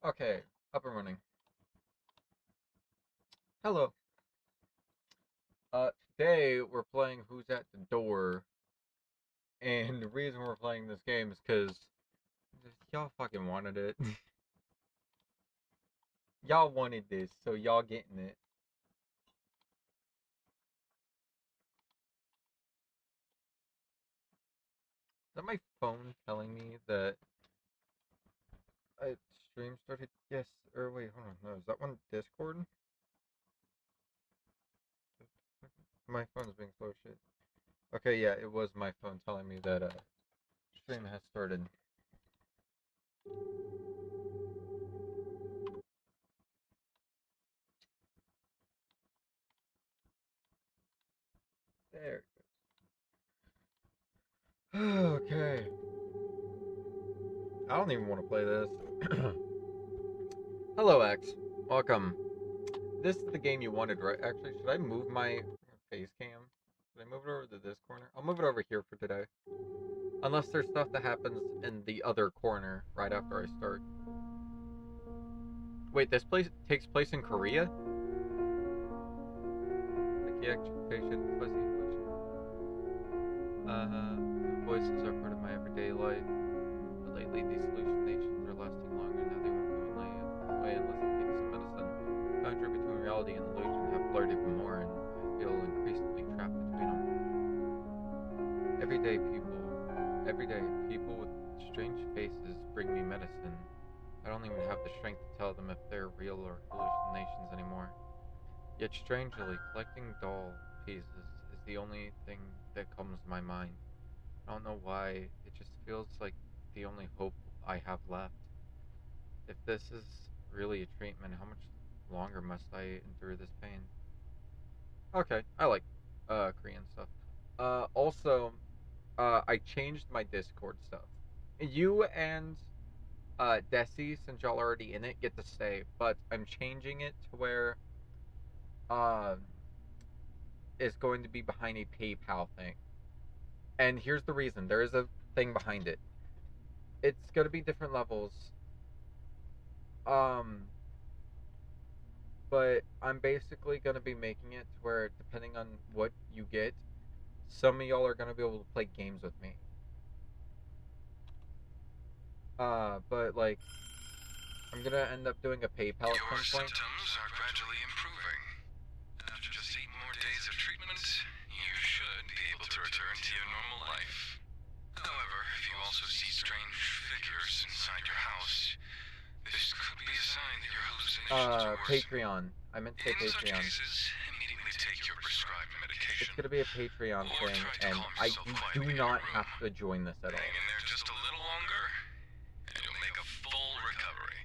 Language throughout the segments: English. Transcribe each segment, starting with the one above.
Okay, up and running. Hello. Today we're playing Who's at the Door, and the reason we're playing this game is because y'all fucking wanted it. Y'all wanted this, so y'all getting it. Is that my phone telling me that a stream started? Yes, or wait, hold on. No, is that one Discord? My phone's being slow as shit. Okay, yeah, it was my phone telling me that stream has started. There. Okay. I don't even want to play this. Hello, X. Welcome. This is the game you wanted, right? Actually, should I move my face cam? Should I move it over to this corner? I'll move it over here for today. Unless there's stuff that happens in the other corner right after I start. Wait, this place takes place in Korea? Psychiatric patient, fuzzy voices are part of my everyday life. But lately, these hallucinations are lasting longer. Now they won't go away unless I take some medicine. The boundary between reality and illusion have blurred even more, and I feel increasingly trapped between them. Everyday people, every day, people with strange faces bring me medicine. I don't even have the strength to tell them if they're real or hallucinations anymore. Yet strangely, collecting doll pieces is the only thing that calms my mind. I don't know why, it just feels like the only hope I have left. If this is really a treatment, how much longer must I endure this pain? Okay, I like Korean stuff. Also, I changed my Discord stuff. You and Desi, since y'all are already in it, get to stay, but I'm changing it to where uh, it's going to be behind a PayPal thing. And here's the reason: there is a thing behind it. It's going to be different levels. Um, but I'm basically going to be making it to where, depending on what you get, some of y'all are going to be able to play games with me. But like, I'm gonna end up doing a PayPal at Your some point. symptoms are gradually improving. After just 8 more days of treatment, you should be able to return to your normal life. However, if you also see strange figures inside your house, this could be a sign that your hallucinations are worsening. Patreon. I meant to say In such Patreon. cases, immediately take your prescribed It's medication. gonna be a Patreon Or thing, try to and calm yourself you do quietly in your not room. have to join this at all. Hang in there just a little longer, and you'll make a full recovery.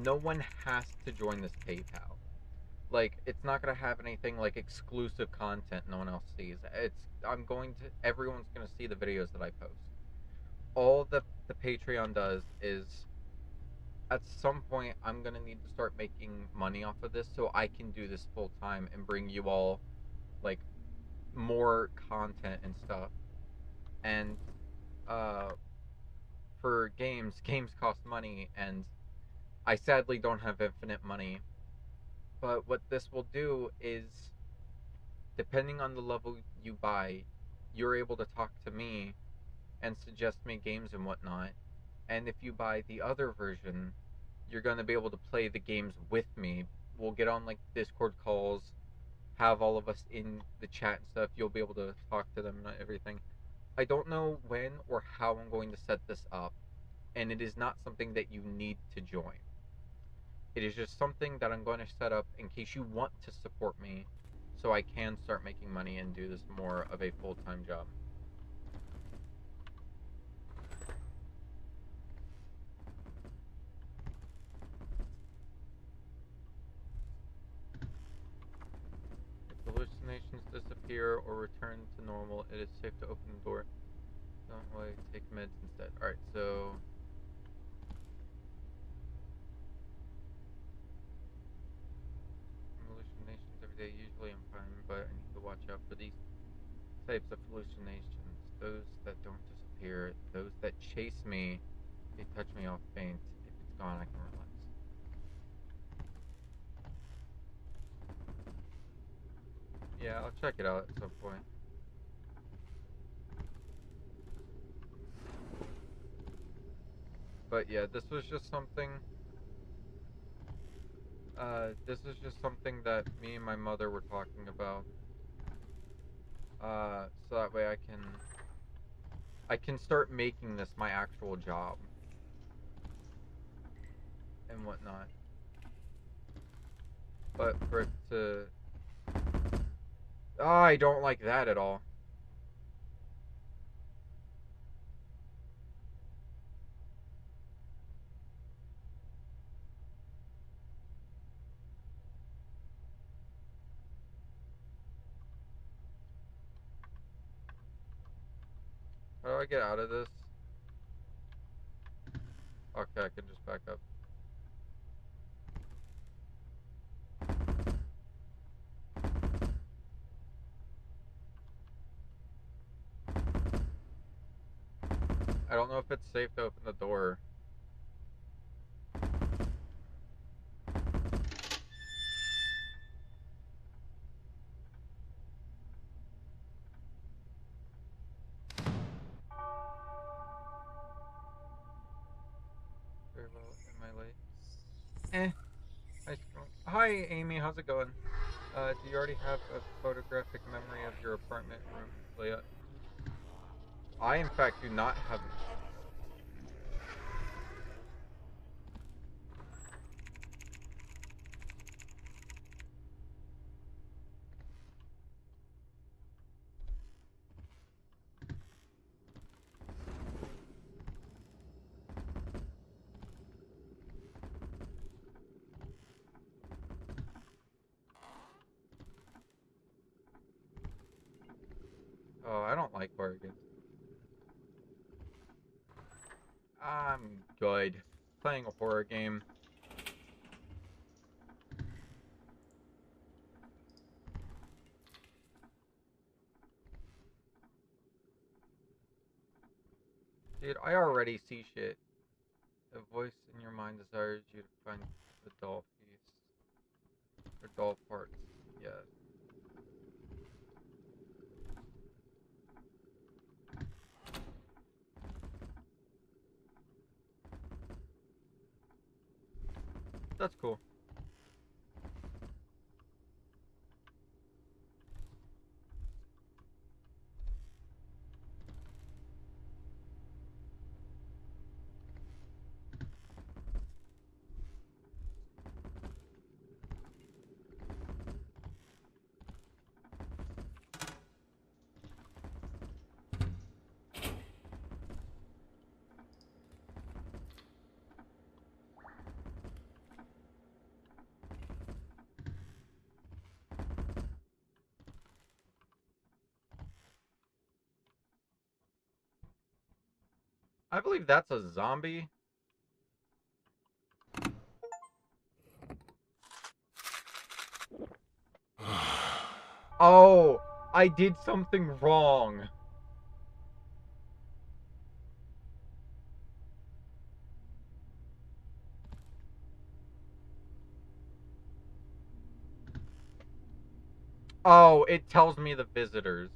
No one has to join this PayPal. Like, it's not gonna have anything like exclusive content no one else sees. Everyone's gonna see the videos that I post. All the Patreon does is, at some point, I'm gonna need to start making money off of this so I can do this full time and bring you all like more content and stuff. And uh, for games, games cost money, and I sadly don't have infinite money. But what this will do is, depending on the level you buy, you're able to talk to me and suggest me games and whatnot. And if you buy the other version, you're going to be able to play the games with me. We'll get on like Discord calls, have all of us in the chat and stuff. You'll be able to talk to them and everything. I don't know when or how I'm going to set this up, and it is not something that you need to join. It is just something that I'm going to set up in case you want to support me so I can start making money and do this more of a full time job. If hallucinations disappear or return to normal, it is safe to open the door. Don't wait, take meds instead. Alright, so hallucinations every day. Usually I'm fine, but I need to watch out for these types of hallucinations. Those that don't disappear, those that chase me, they touch me off faint. gone, I can relax. Yeah, I'll check it out at some point. But yeah, this was just something. This is just something that me and my mother were talking about. So that way I can start making this my actual job and whatnot. But for it to, I don't like that at all. How do I get out of this? Okay, I can just back up. I don't know if it's safe to open the door. Very well. Am I late? Eh. Hi, Amy. How's it going? Do you already have a photographic memory of your apartment room layout? I, in fact, do not have. Oh, I don't like horror games. I'm good. Playing a horror game. Dude, I already see shit. A voice in your mind desires you to find the doll piece. Or doll parts. Yeah. That's cool. I believe that's a zombie. Oh, I did something wrong. Oh, it tells me the visitors.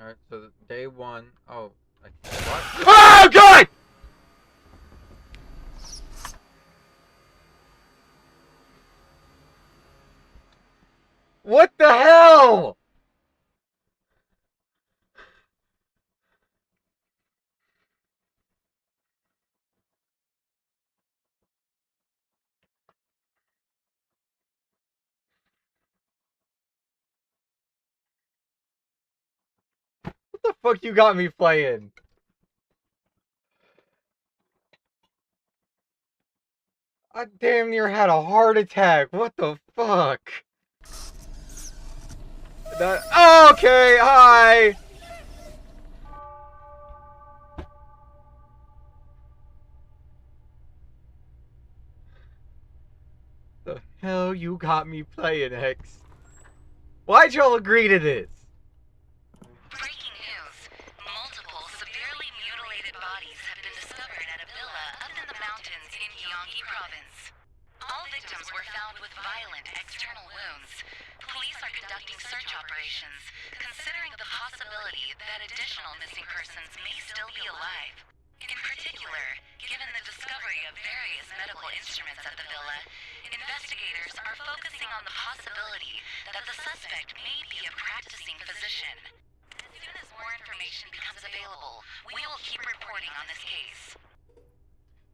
Alright, so day one. Oh, I can't. What? Oh, God! What the hell? What the fuck you got me playing? I damn near had a heart attack. What the fuck? That okay, hi. The hell you got me playing, X? Why'd y'all agree to this? Breaking news. Multiple severely mutilated bodies have been discovered at a villa up in the mountains in Gyeonggi province. All victims were found with violent external wounds. Police are conducting search operations, considering the possibility that additional missing persons may still be alive. In particular, given the discovery of various medical instruments at the villa, investigators are focusing on the possibility that the suspect may be a practicing physician. As soon as more information becomes available, we will keep reporting on this case.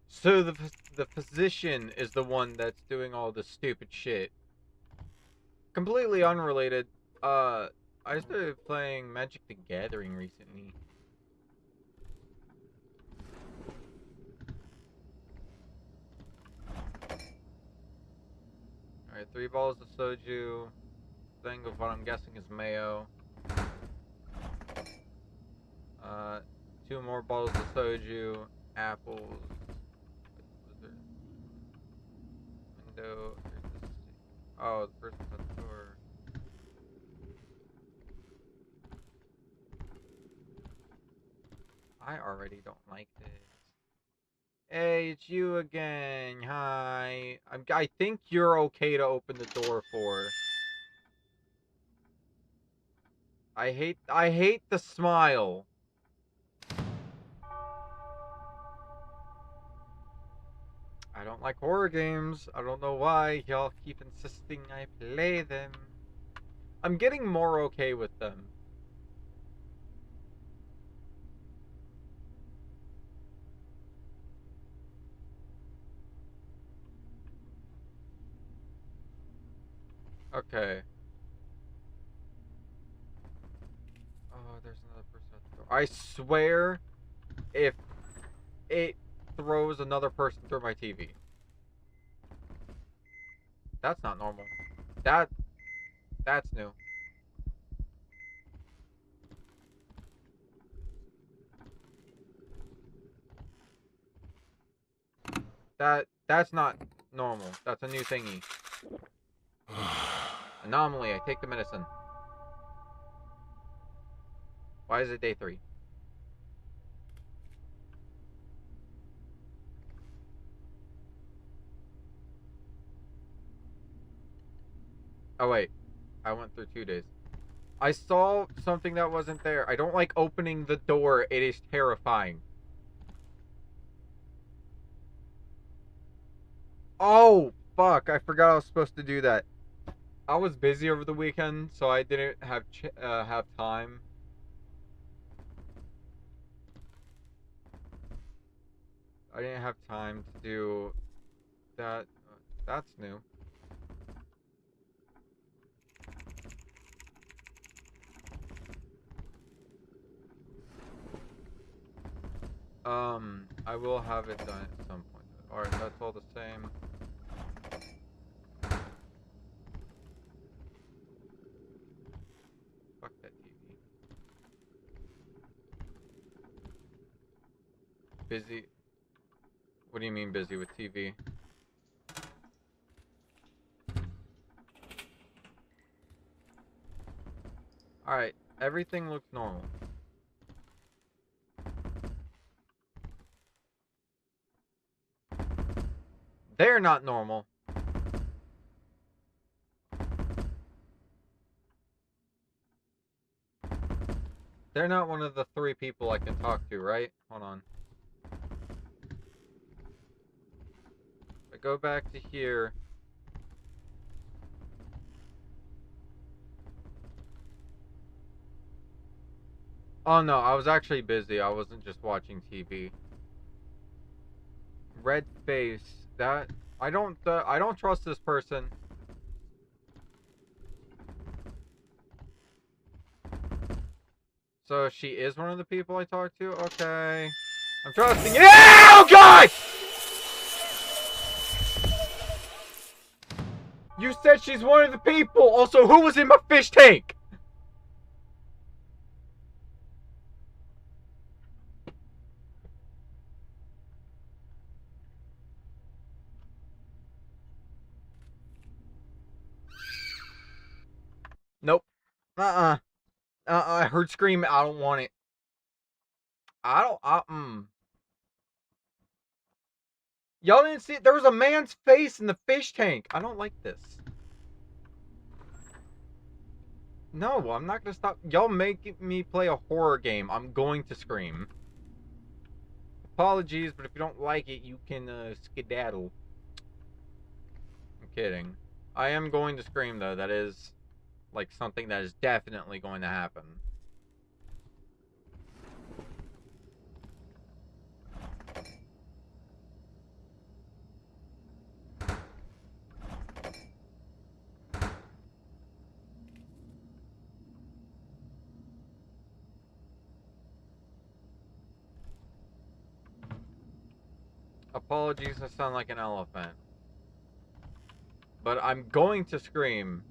So the physician is the one that's doing all the stupid shit. Completely unrelated. I started playing Magic the Gathering recently. Alright, 3 bottles of soju. Thing of what I'm guessing is mayo. 2 more bottles of soju. Apples. Window. Oh, the person's at the door. I already don't like this. Hey, it's you again. Hi. I think you're okay to open the door for. I hate the smile. I don't like horror games. I don't know why y'all keep insisting I play them. I'm getting more okay with them. Okay. Oh, there's another person at the door. I swear, if it throws another person through my TV. That's not normal. That's new. That's not normal. That's a new thingy. Anomaly, I take the medicine. Why is it day 3? Oh wait, I went through 2 days. I saw something that wasn't there. I don't like opening the door. It is terrifying. Oh, fuck. I forgot I was supposed to do that. I was busy over the weekend, so I didn't have time. I didn't have time to do that. That's new. I will have it done at some point. Alright, that's all the same. Fuck that TV. Busy? What do you mean busy with TV? Alright, everything looks normal. They're not normal. They're not one of the 3 people I can talk to, right? Hold on. I go back to here. Oh no, I was actually busy. I wasn't just watching TV. Red face. That I don't trust this person. So she is one of the people I talked to? Okay. I'm trusting it. Oh god! You said she's one of the people! Also, who was in my fish tank? I heard scream. I don't want it. I don't. Y'all didn't see it? There was a man's face in the fish tank. I don't like this. No, I'm not gonna stop. Y'all making me play a horror game. I'm going to scream. Apologies, but if you don't like it, you can skedaddle. I'm kidding. I am going to scream though. That is like something that is definitely going to happen. Apologies, I sound like an elephant. But I'm going to scream.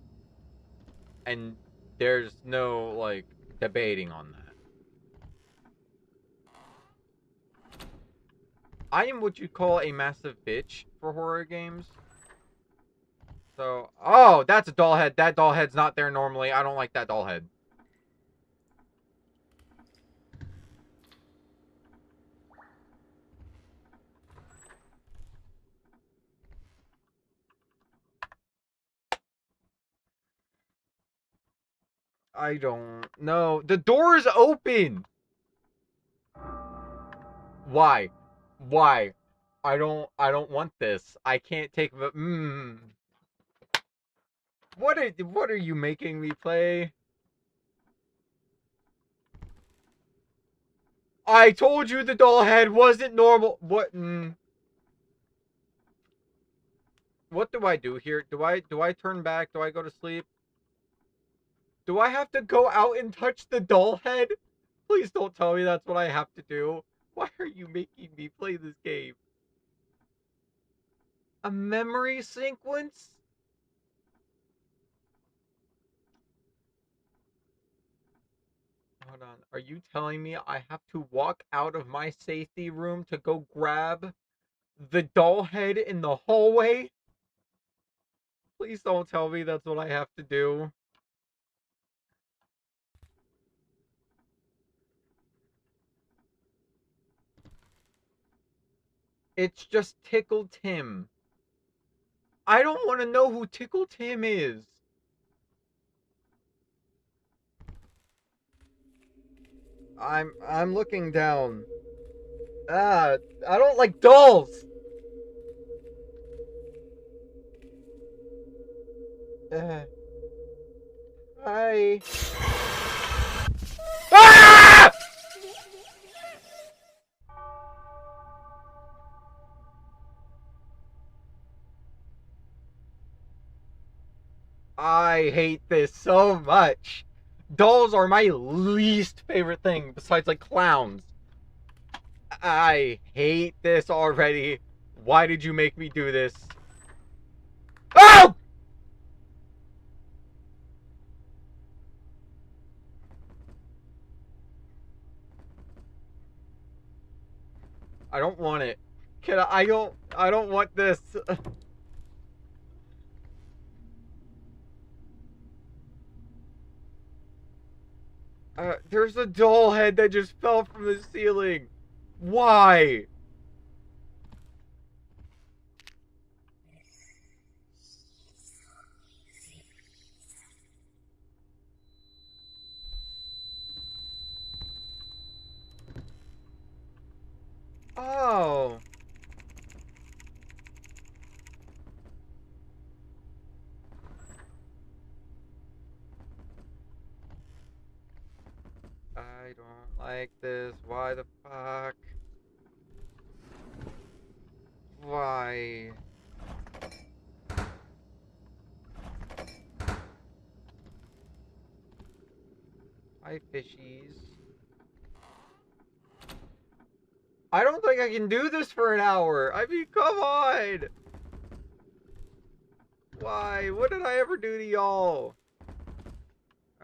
And there's no, like, debating on that. I am what you call a massive bitch for horror games. So, oh, that's a doll head. That doll head's not there normally. I don't like that doll head. I don't know. The door is open. Why? Why? I don't want this. I can't take What are you making me play? I told you the doll head wasn't normal. What? What do I do here? Do I turn back? Do I go to sleep? Do I have to go out and touch the doll head? Please don't tell me that's what I have to do. Why are you making me play this game? A memory sequence? Hold on. Are you telling me I have to walk out of my safety room to go grab the doll head in the hallway? Please don't tell me that's what I have to do. It's just Tickle Tim. I don't want to know who Tickle Tim is. I'm looking down. I don't like dolls. Hi. Ah! I hate this so much. Dolls are my least favorite thing besides like clowns. I hate this already. Why did you make me do this? Oh! I don't want it. I don't want this. There's a doll head that just fell from the ceiling. Why? Oh. I don't like this. Why the fuck? Why? Hi, fishies. I don't think I can do this for an hour. I mean, come on. Why? What did I ever do to y'all?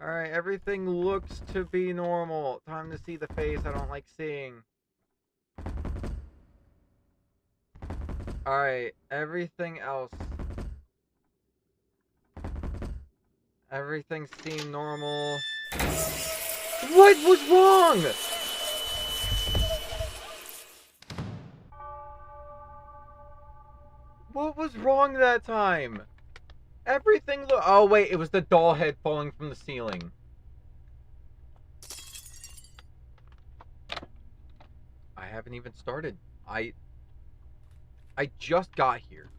Alright, everything looks to be normal. Time to see the face I don't like seeing. Alright, everything else. Everything seemed normal. What was wrong? What was wrong that time? Everything look. Oh wait, it was the doll head falling from the ceiling. I haven't even started. I just got here.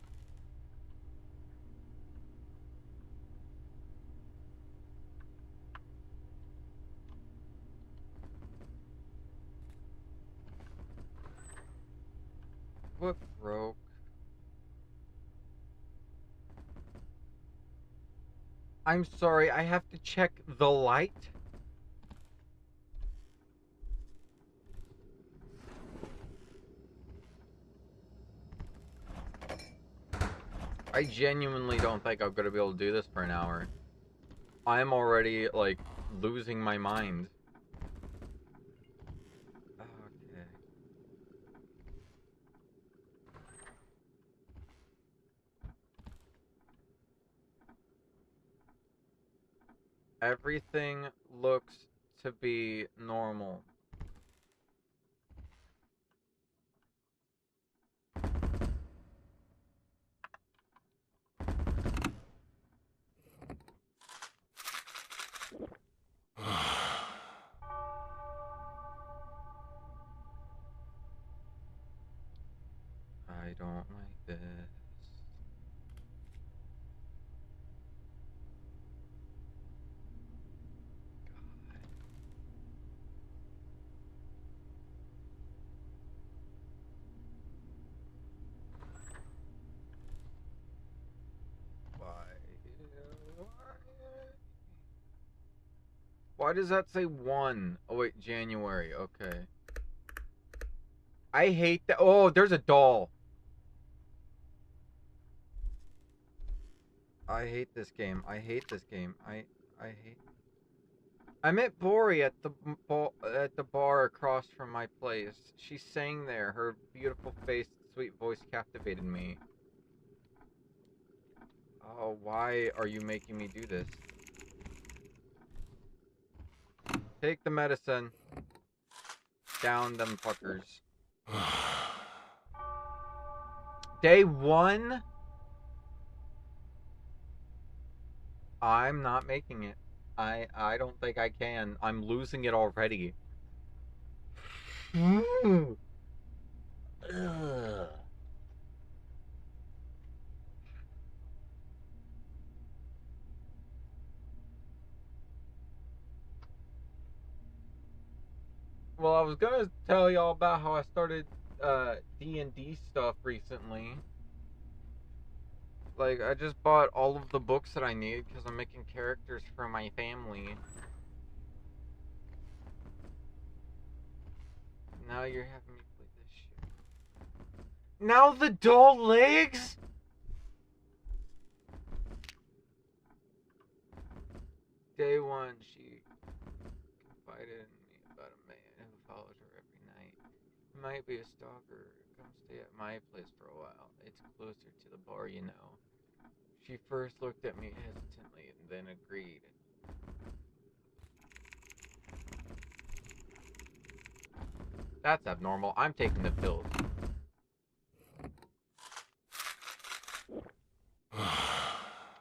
What broke? I'm sorry, I have to check the light. I genuinely don't think I'm gonna be able to do this for an hour. I'm already, like, losing my mind. Okay. Everything looks to be normal. I don't like this. Why does that say 1? Oh wait, January, okay. I hate that. Oh, there's a doll. I hate this game. I hate this game. I hate. I met Bori at the bar across from my place. She sang there. Her beautiful face, sweet voice captivated me. Oh, why are you making me do this? Take the medicine. Down them fuckers. Day 1? I'm not making it. I don't think I can. I'm losing it already. Ugh. Well, I was gonna tell y'all about how I started D&D stuff recently. Like, I just bought all of the books that I need because I'm making characters for my family. Now you're having me play this shit. Now the doll legs? Day 1, she confided in me about a man who follows her every night. He might be a stalker. Come stay at my place for a while. It's closer to the bar, you know. She first looked at me hesitantly and then agreed. That's abnormal. I'm taking the pills.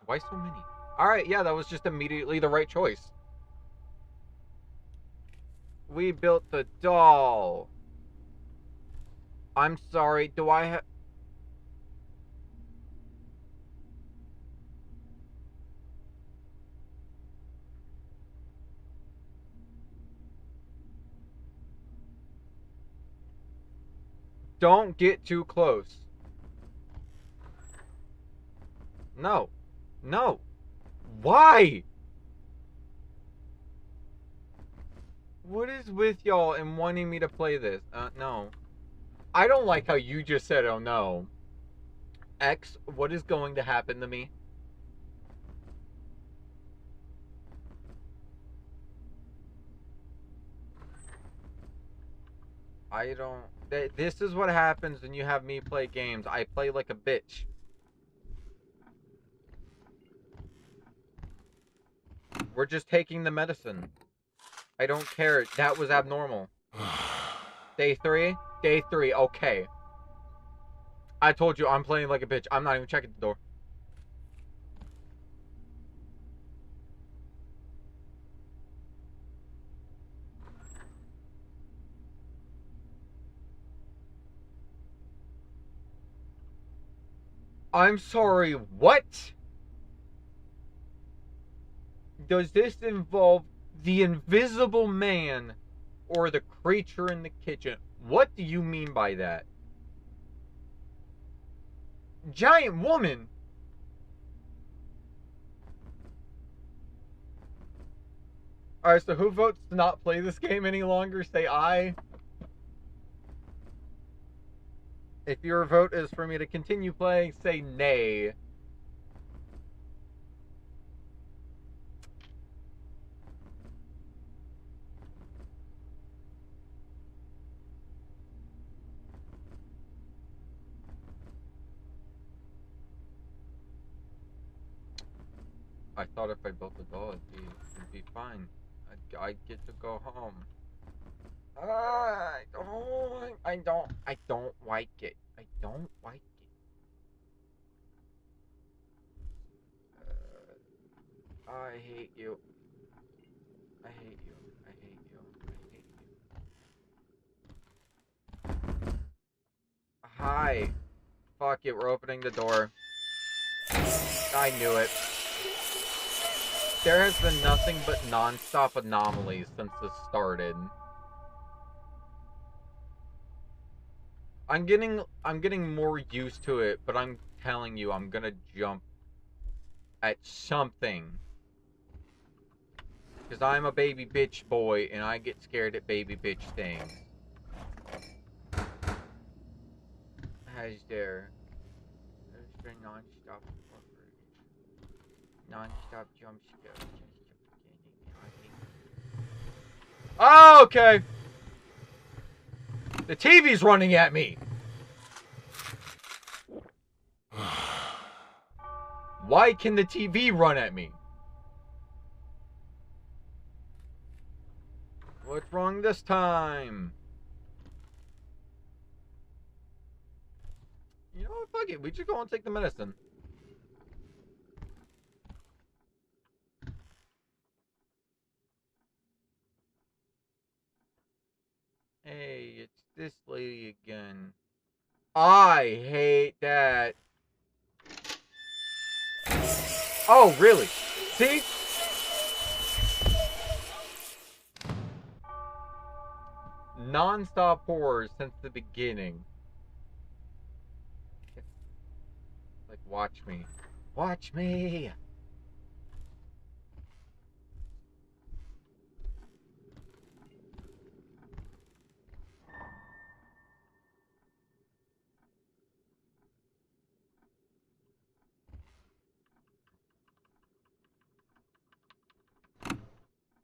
Why so many? Alright, yeah, that was just immediately the right choice. We built the doll. I'm sorry, do I have... Don't get too close. No. No. Why? What is with y'all and wanting me to play this? No. I don't like how you just said, oh no. X, what is going to happen to me? I don't... This is what happens when you have me play games. I play like a bitch. We're just taking the medicine. I don't care. That was abnormal. Day 3? Day 3. Okay. I told you I'm playing like a bitch. I'm not even checking the door. I'm sorry, what? Does this involve the invisible man or the creature in the kitchen? What do you mean by that? Giant woman? Alright, so who votes to not play this game any longer? Say aye. If your vote is for me to continue playing, say nay. I thought if I built a doll, it'd be fine. I'd get to go home. I don't like it. I don't like it. I hate you. I hate you. I hate you. I hate you. Hi. Fuck it, we're opening the door. I knew it. There has been nothing but non-stop anomalies since this started. I'm getting more used to it, but I'm telling you, I'm gonna jump at something. Because I'm a baby bitch boy, and I get scared at baby bitch things. Has there's been non-stop jump scares since the beginning. Oh, okay. The TV's running at me. Why can the TV run at me? What's wrong this time? You know what? Fuck it. We just go and take the medicine. Hey, it's this lady again. I hate that. Oh, really? See? Non-stop horror since the beginning. Like, watch me. Watch me!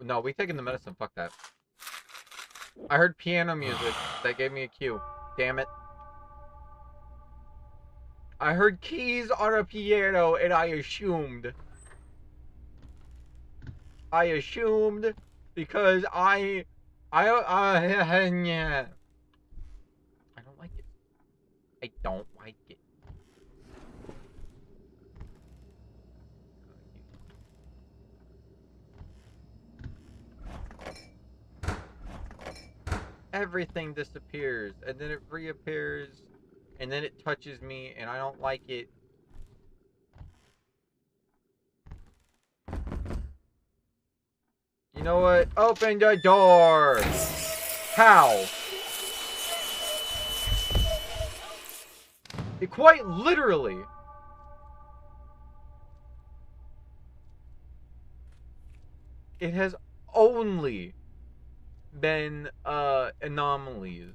No, we taking the medicine. Fuck that. I heard piano music. That gave me a cue. Damn it. I heard keys on a piano and I assumed. Because I yeah. I don't like it. I don't like it. Everything disappears and then it reappears and then it touches me and I don't like it. You know what? Open the door! How? It quite literally. It has only been anomalies.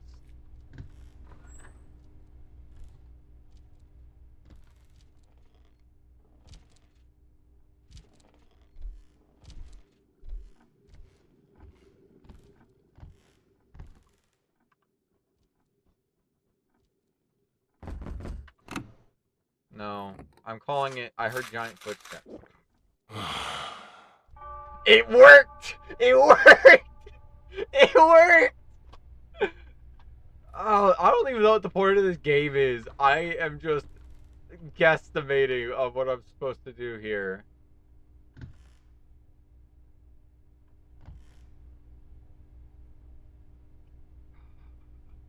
No, I'm calling it. I heard giant footsteps. It worked! It worked! It worked! Oh, I don't even know what the point of this game is. I am just guesstimating of what I'm supposed to do here.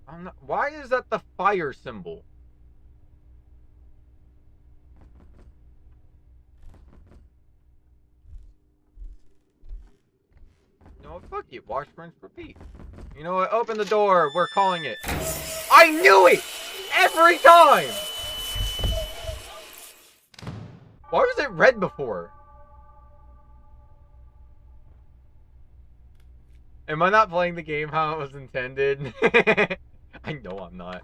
I'm not, why is that the fire symbol? You know what? Fuck it. Wash, rinse, repeat. You know what? Open the door. We're calling it. I knew it! Every time! Why was it red before? Am I not playing the game how it was intended? I know I'm not.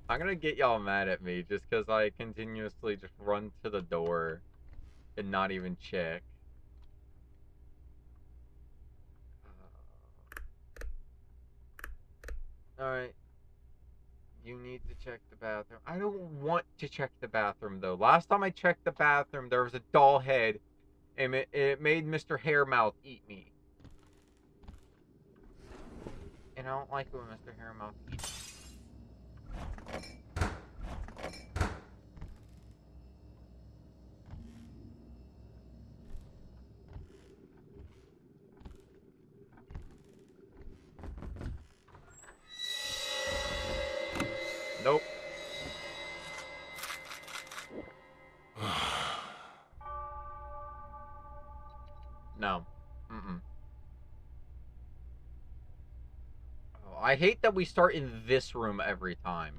I'm gonna get y'all mad at me just because I continuously just run to the door and not even check. Alright. You need to check the bathroom. I don't want to check the bathroom, though. Last time I checked the bathroom, there was a doll head, and it made Mr. Hairmouth eat me. And I don't like it when Mr. Hairmouth eats me. Nope. No. Mm-mm. Oh, I hate that we start in this room every time.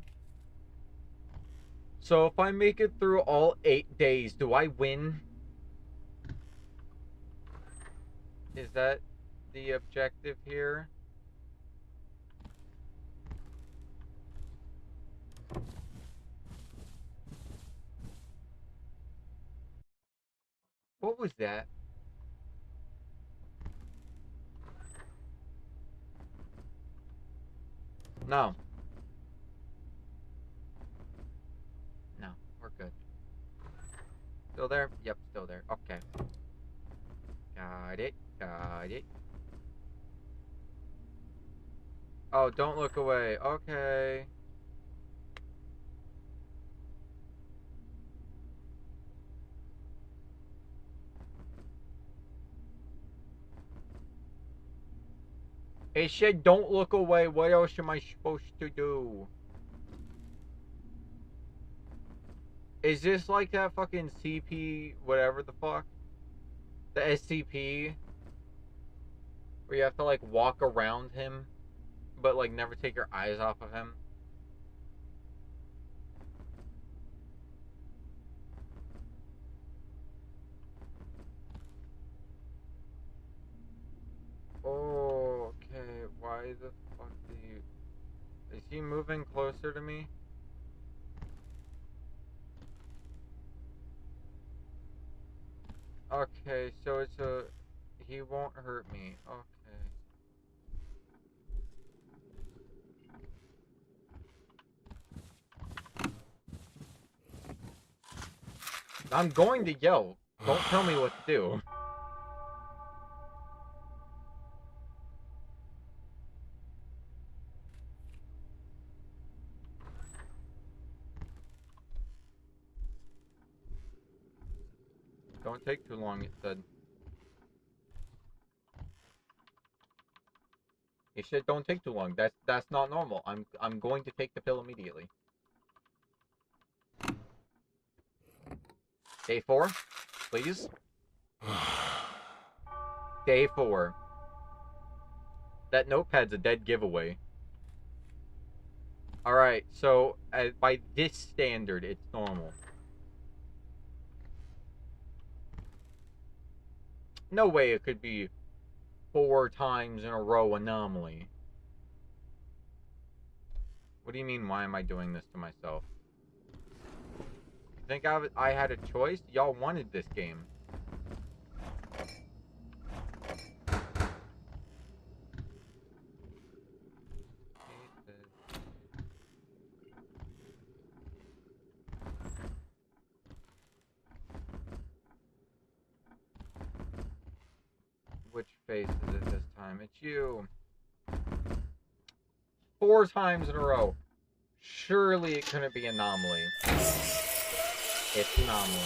So if I make it through all 8 days, do I win? Is that the objective here? What was that? No. No, we're good. Still there? Yep, still there. Okay. Got it. Got it. Oh, don't look away. Okay. It said don't look away. What else am I supposed to do? Is this like that fucking CP whatever the fuck? The SCP? Where you have to like walk around him, but like never take your eyes off of him? Oh, okay. Why the fuck do you... Is he moving closer to me? Okay, so it's a... He won't hurt me. Okay. I'm going to yell. Don't tell me what to do. Don't take too long, it said. It said don't take too long. That's not normal. I'm going to take the pill immediately. Day 4, please. Day 4. That notepad's a dead giveaway. Alright, so by this standard, it's normal. No way it could be 4 times in a row anomaly. What do you mean, why am I doing this to myself? You think I had a choice? Y'all wanted this game. Which face is it this time? It's you. 4 times in a row. Surely it couldn't be Anomaly. It's Anomaly.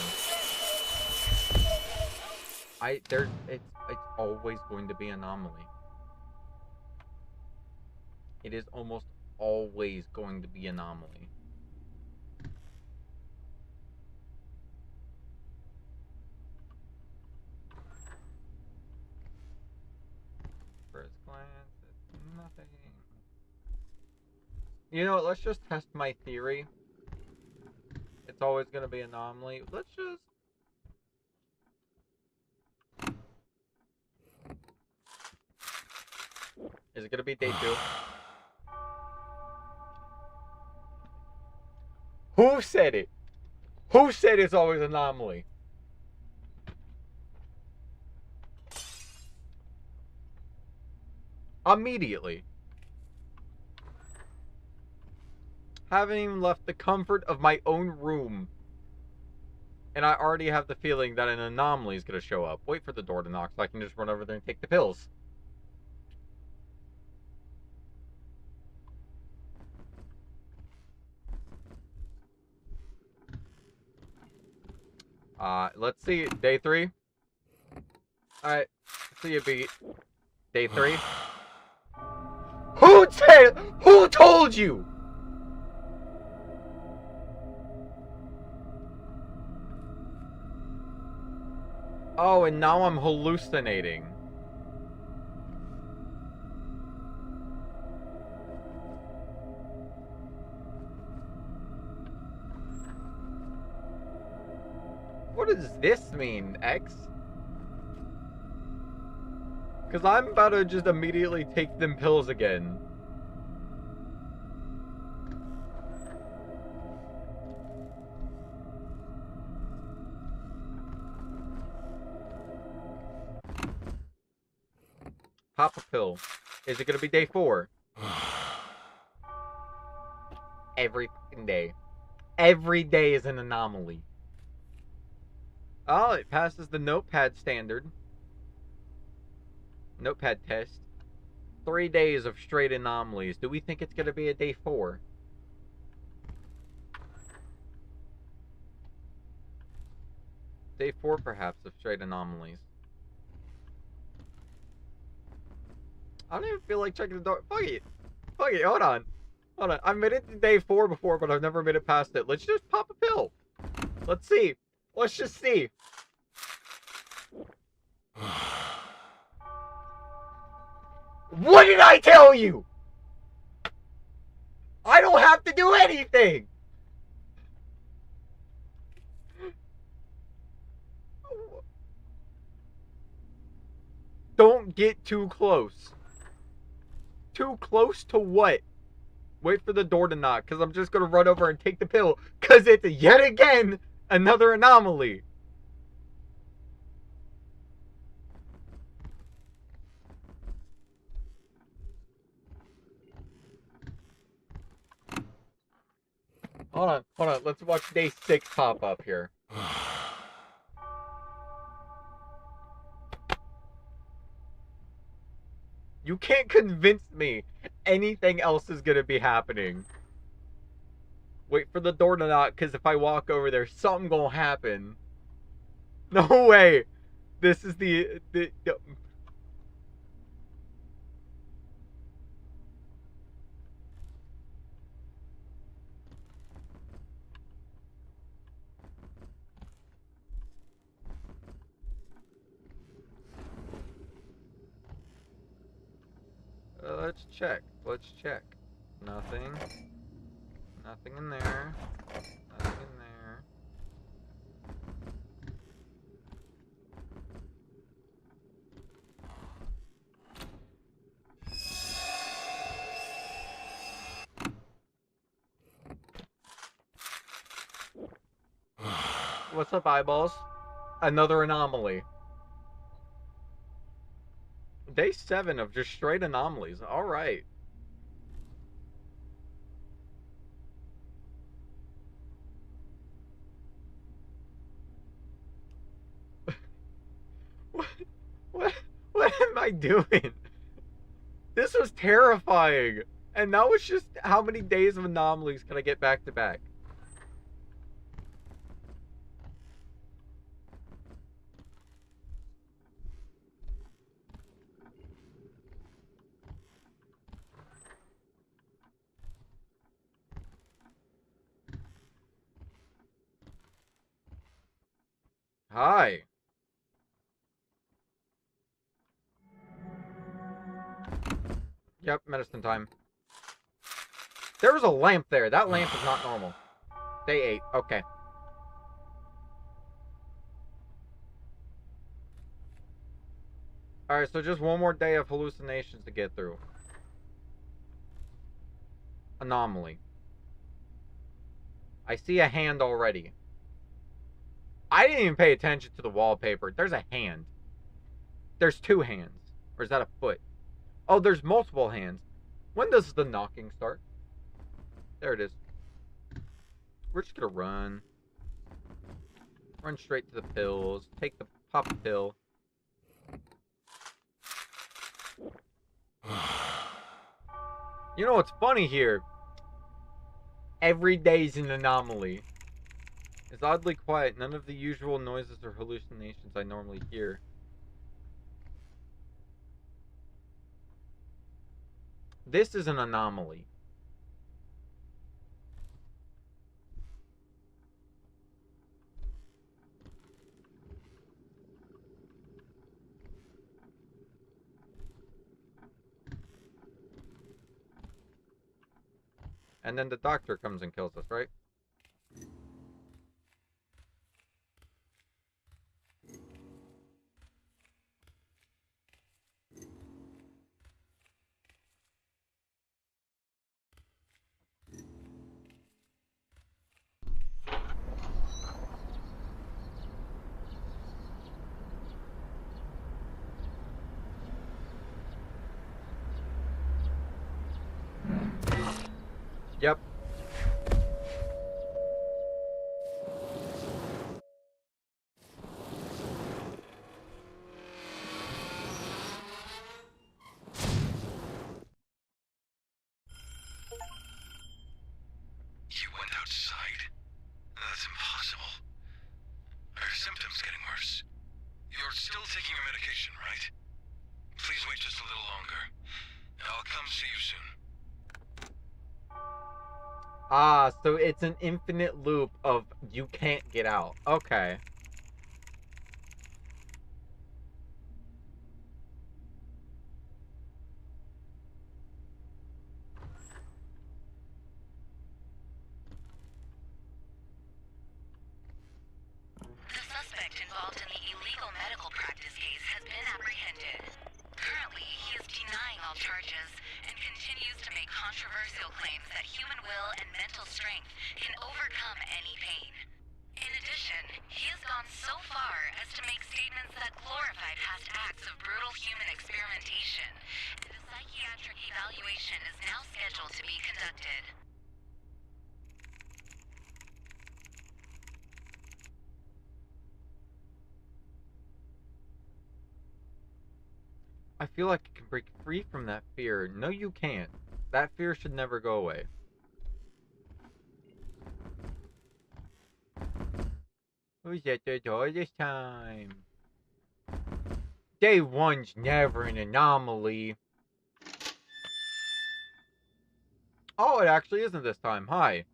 It's always going to be Anomaly. It is almost always going to be Anomaly. First glance, it's nothing. You know what, let's just test my theory. It's always going to be Anomaly. Let's just... Is it going to be day 2? Who said it? Who said it's always Anomaly? Immediately. Haven't even left the comfort of my own room. And I already have the feeling that an Anomaly is going to show up. Wait for the door to knock so I can just run over there and take the pills. Let's see. Day 3. Alright. See you, beat. Day 3. Who told you? Oh, and now I'm hallucinating. What does this mean, X? Because I'm about to just immediately take them pills again. Pop a pill. Is it going to be day 4? Every fucking day. Every day is an Anomaly. Oh, it passes the notepad standard. Notepad test. 3 days of straight Anomalies. Do we think it's going to be a day 4? Day 4, perhaps, of straight Anomalies. I don't even feel like checking the door. Fuck it. Fuck it. Hold on. Hold on. I've made it to day 4 before, but I've never made it past it. Let's just pop a pill. Let's see. Let's just see. What did I tell you? I don't have to do anything. Don't get too close. Too close to what? Wait for the door to knock, because I'm just going to run over and take the pill, because it's yet again another Anomaly. Hold on. Let's watch day 6 pop up here. You can't convince me anything else is going to be happening. Wait for the door to knock, because if I walk over there, something going to happen. No way. This is the let's check. Let's check. Nothing. Nothing in there. Nothing in there. What's up, eyeballs? Another Anomaly. Day 7 of just straight Anomalies. Alright. What? What am I doing? This was terrifying. And that was just how many days of anomalies can I get back to back? Hi. Yep, medicine time. There was a lamp there. That lamp is not normal. Day 8. Okay. Alright, so just one more day of hallucinations to get through. Anomaly. I see a hand already. I didn't even pay attention to the wallpaper. There's a hand. There's 2 hands. Or is that a foot? Oh, there's multiple hands. When does the knocking start? There it is. We're just gonna run. Run straight to the pills. Take the pop pill. You know what's funny here? Every day's an anomaly. It's oddly quiet. None of the usual noises or hallucinations I normally hear. This is an anomaly. And then the doctor comes and kills us, right? Yep. You went outside? That's impossible. Are your symptoms getting worse? You're still taking your medication, right? Please wait just a little longer. I'll come see you soon. Ah, so it's an infinite loop of you can't get out. Okay. The suspect involved in the illegal medical practice case has been apprehended. Currently, he is denying all charges and continues to make controversial claims that human will and mental strength can overcome any pain. In addition, he has gone so far as to make statements that glorify past acts of brutal human experimentation, and a psychiatric evaluation is now scheduled to be conducted. I feel like I can break free from that fear. No, you can't. That fear should never go away. Who's at the door this time? Day 1's never an anomaly. Oh, it actually isn't this time. Hi.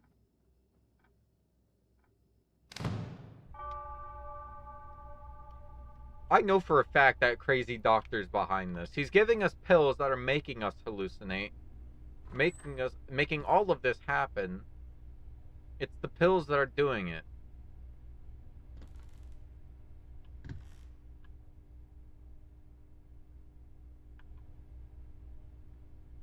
I know for a fact that crazy doctor's behind this. He's giving us pills that are making us hallucinate. Making all of this happen. It's the pills that are doing it.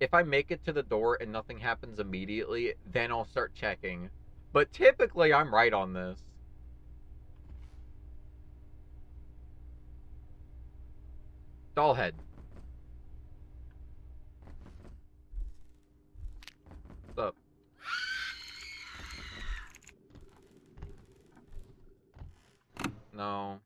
If I make it to the door and nothing happens immediately, then I'll start checking. But typically, I'm right on this. Dollhead. What's up? No.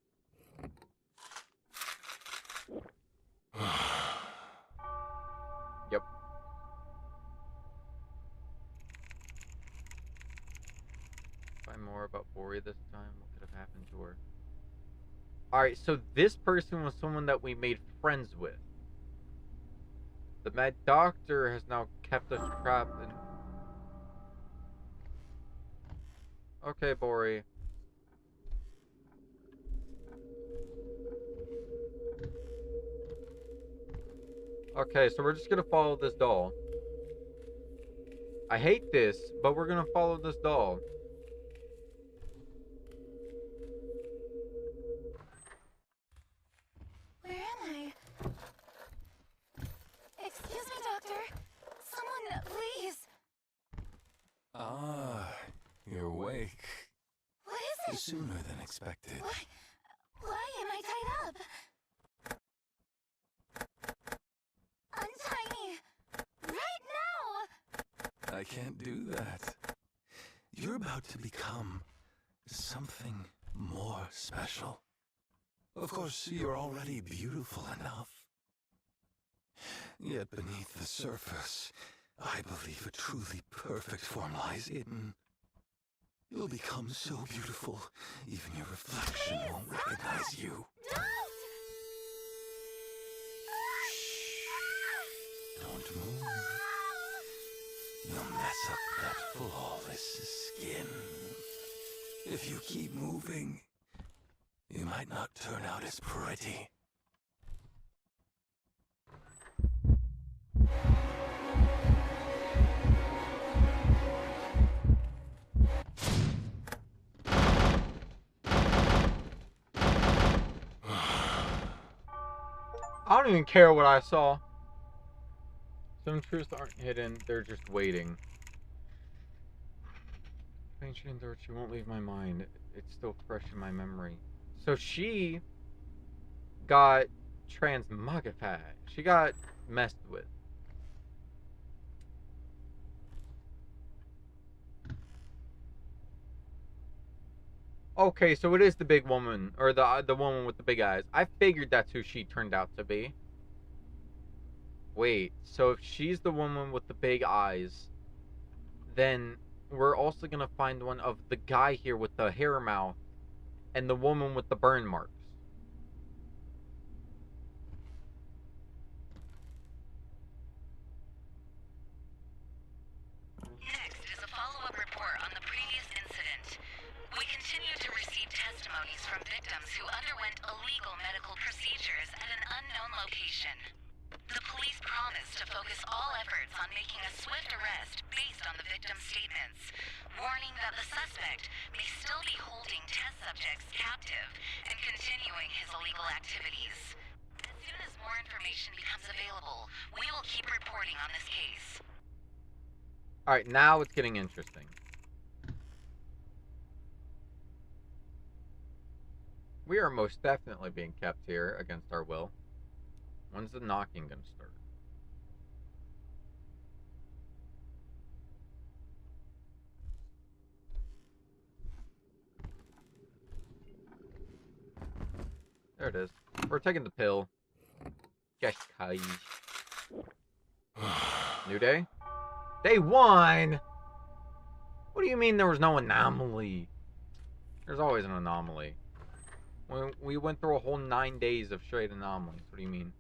Bori this time? What could have happened to her? Alright, so this person was someone that we made friends with. The Mad Doctor has now kept us trapped in... Okay, Bori. Okay, so we're just gonna follow this doll. I hate this, but we're gonna follow this doll. Where am I? Excuse me, Doctor. Someone, please. Ah, you're awake. What is it? Sooner than expected. Why am I tied up? Untie me! Right now! I can't do that. You're about to become something more special. Of course, you're already beautiful enough. Yet beneath the surface, I believe a truly perfect form lies hidden. You'll become so beautiful, even your reflection won't recognize you. Don't move. You'll mess up that flawless skin. If you keep moving, you might not turn out as pretty. I don't even care what I saw. Some truths aren't hidden, they're just waiting. Ancient or she won't leave my mind. It's still fresh in my memory. So she got transmogrified. She got messed with. Okay, so it is the big woman, or the woman with the big eyes. I figured that's who she turned out to be. Wait, so if she's the woman with the big eyes, then we're also gonna find one of the guy here with the hair mouth and the woman with the burn marks. Next is a follow-up report on the previous incident. We continue to receive testimonies from victims who underwent illegal medical procedures at an unknown location. The police promise to focus all efforts on making a swift arrest based on the victim's statements, warning that the suspect may still be holding test subjects captive and continuing his illegal activities. As soon as more information becomes available, we will keep reporting on this case. Alright, now it's getting interesting. We are most definitely being kept here against our will. When's the knocking gonna start? There it is. We're taking the pill. Just cause. New day? Day 1! What do you mean there was no anomaly? There's always an anomaly. We went through a whole 9 days of straight anomalies. What do you mean?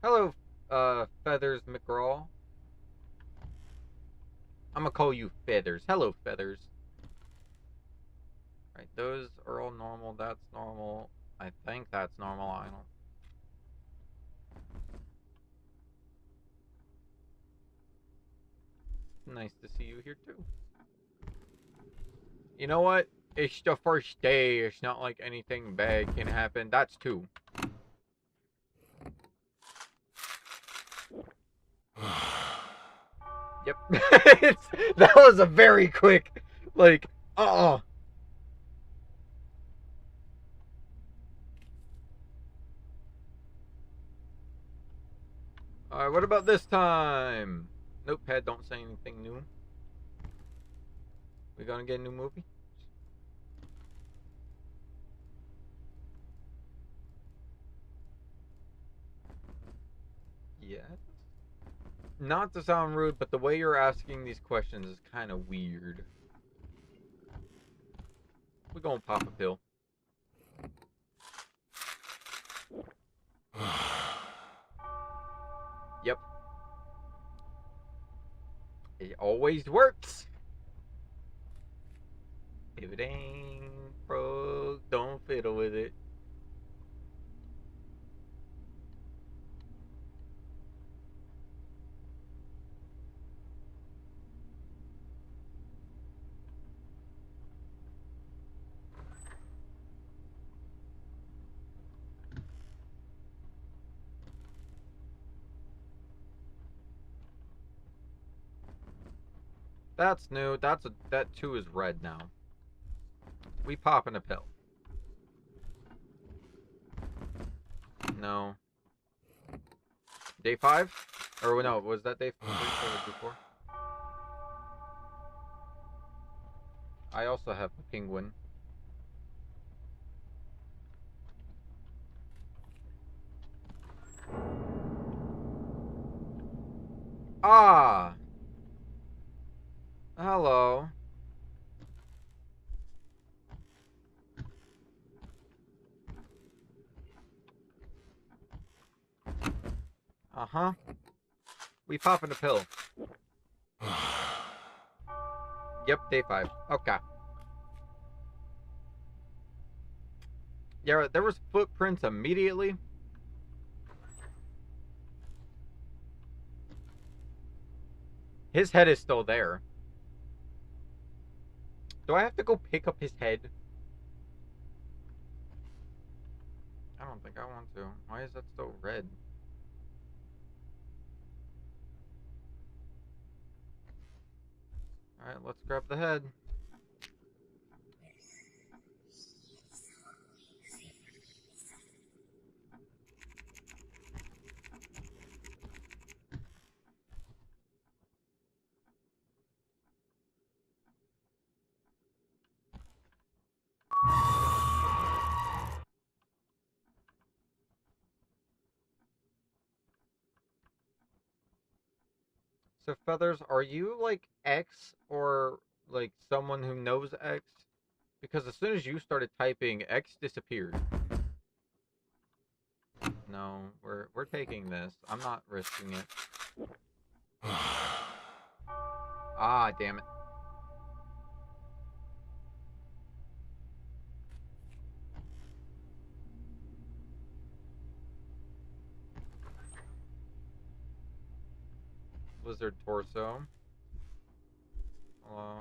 Hello, Feathers McGraw. I'm gonna call you Feathers. Hello, Feathers. Right, those are all normal. That's normal. I think that's normal. I don't... Nice to see you here, too. You know what? It's the first day. It's not like anything bad can happen. That's 2. Yep. That was a very quick, like, Alright, what about this time? Notepad, don't say anything new. We gonna get a new movie? Yeah. Not to sound rude, but the way you're asking these questions is kind of weird. We're gonna pop a pill. Yep. It always works. If it ain't broke, don't fiddle with it. That's new. That too is red now. We popping a pill. No. Day 5? Or no, was that day 3 or day 4? I also have a penguin. Ah! Hello. Uh-huh. We popping a pill. Yep, day 5. Okay. Yeah, there was footprints immediately. His head is still there. Do I have to go pick up his head? I don't think I want to. Why is that still red? Alright, let's grab the head. So, Feathers, are you like X or like someone who knows X? Because as soon as you started typing, X disappeared. No, we're taking this. I'm not risking it. Ah, damn it. Lizard torso. Hello.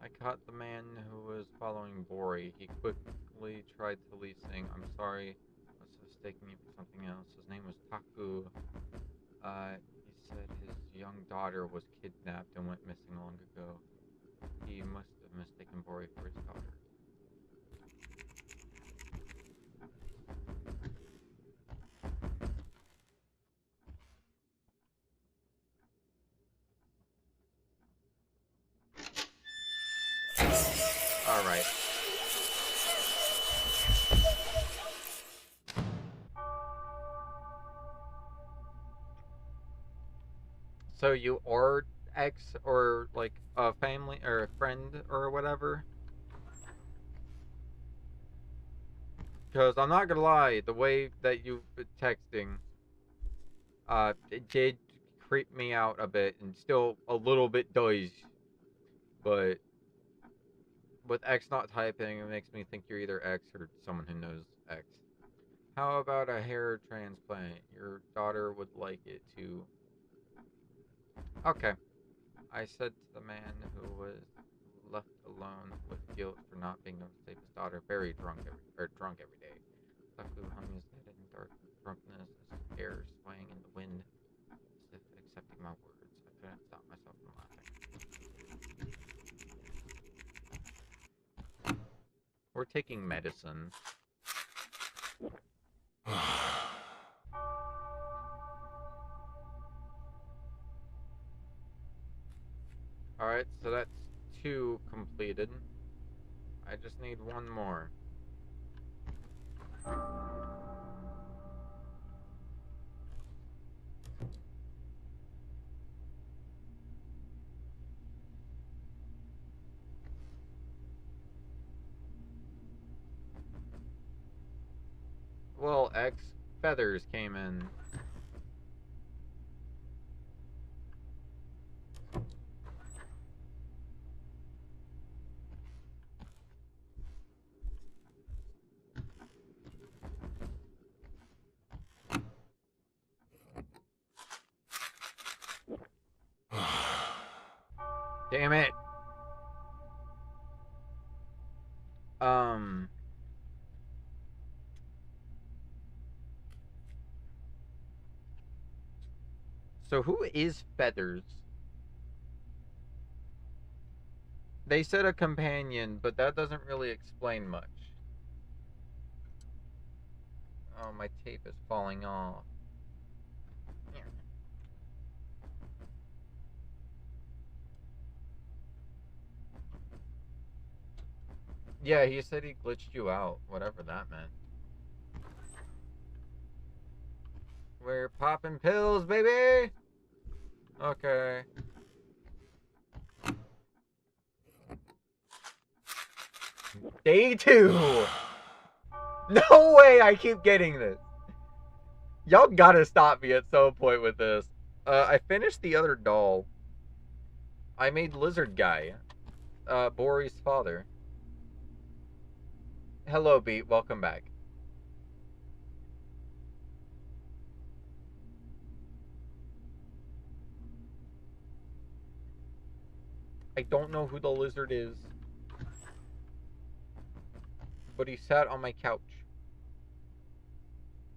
I caught the man who was following Bori. He quickly tried to leave, saying, "I'm sorry, I was mistaking you for something else." His name was Taku. He said his young daughter was kidnapped and went missing long ago. He must have mistaken Bori for his daughter. Alright. So you are ex or like a family or a friend or whatever? Because I'm not gonna lie, the way that you've been texting, it did creep me out a bit and still a little bit does. But with X not typing, it makes me think you're either X or someone who knows X. How about a hair transplant? Your daughter would like it too. Okay. I said to the man who was left alone with guilt for not being able to save his daughter, very drunk every day. Taku hung his head in dark drunkenness, his hair swaying in the wind, as if accepting my words. I couldn't stop myself from laughing. We're taking medicine. Alright, so that's 2 completed. I just need 1 more. X feathers came in. Damn it. So who is Feathers? They said a companion, but that doesn't really explain much. Oh, my tape is falling off. Yeah, he said he glitched you out, whatever that meant. We're popping pills, baby! Okay. Day 2! No way I keep getting this! Y'all gotta stop me at some point with this. I finished the other doll. I made Lizard Guy. Bori's father. Hello, Beat. Welcome back. I don't know who the lizard is. But he sat on my couch.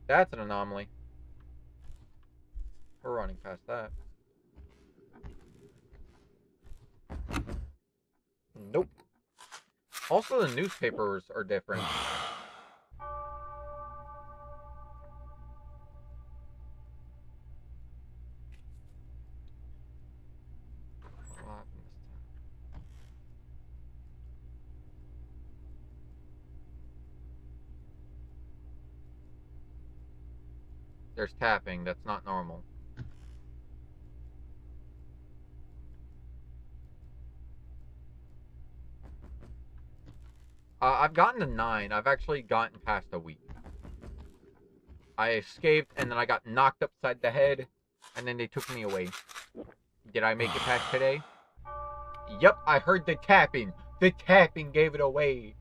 That's an anomaly. We're running past that. Nope. Also, the newspapers are different. There's tapping. That's not normal. I've gotten to 9. I've actually gotten past a week. I escaped, and then I got knocked upside the head, and then they took me away. Did I make it past today? Yep, I heard the tapping. The tapping gave it away.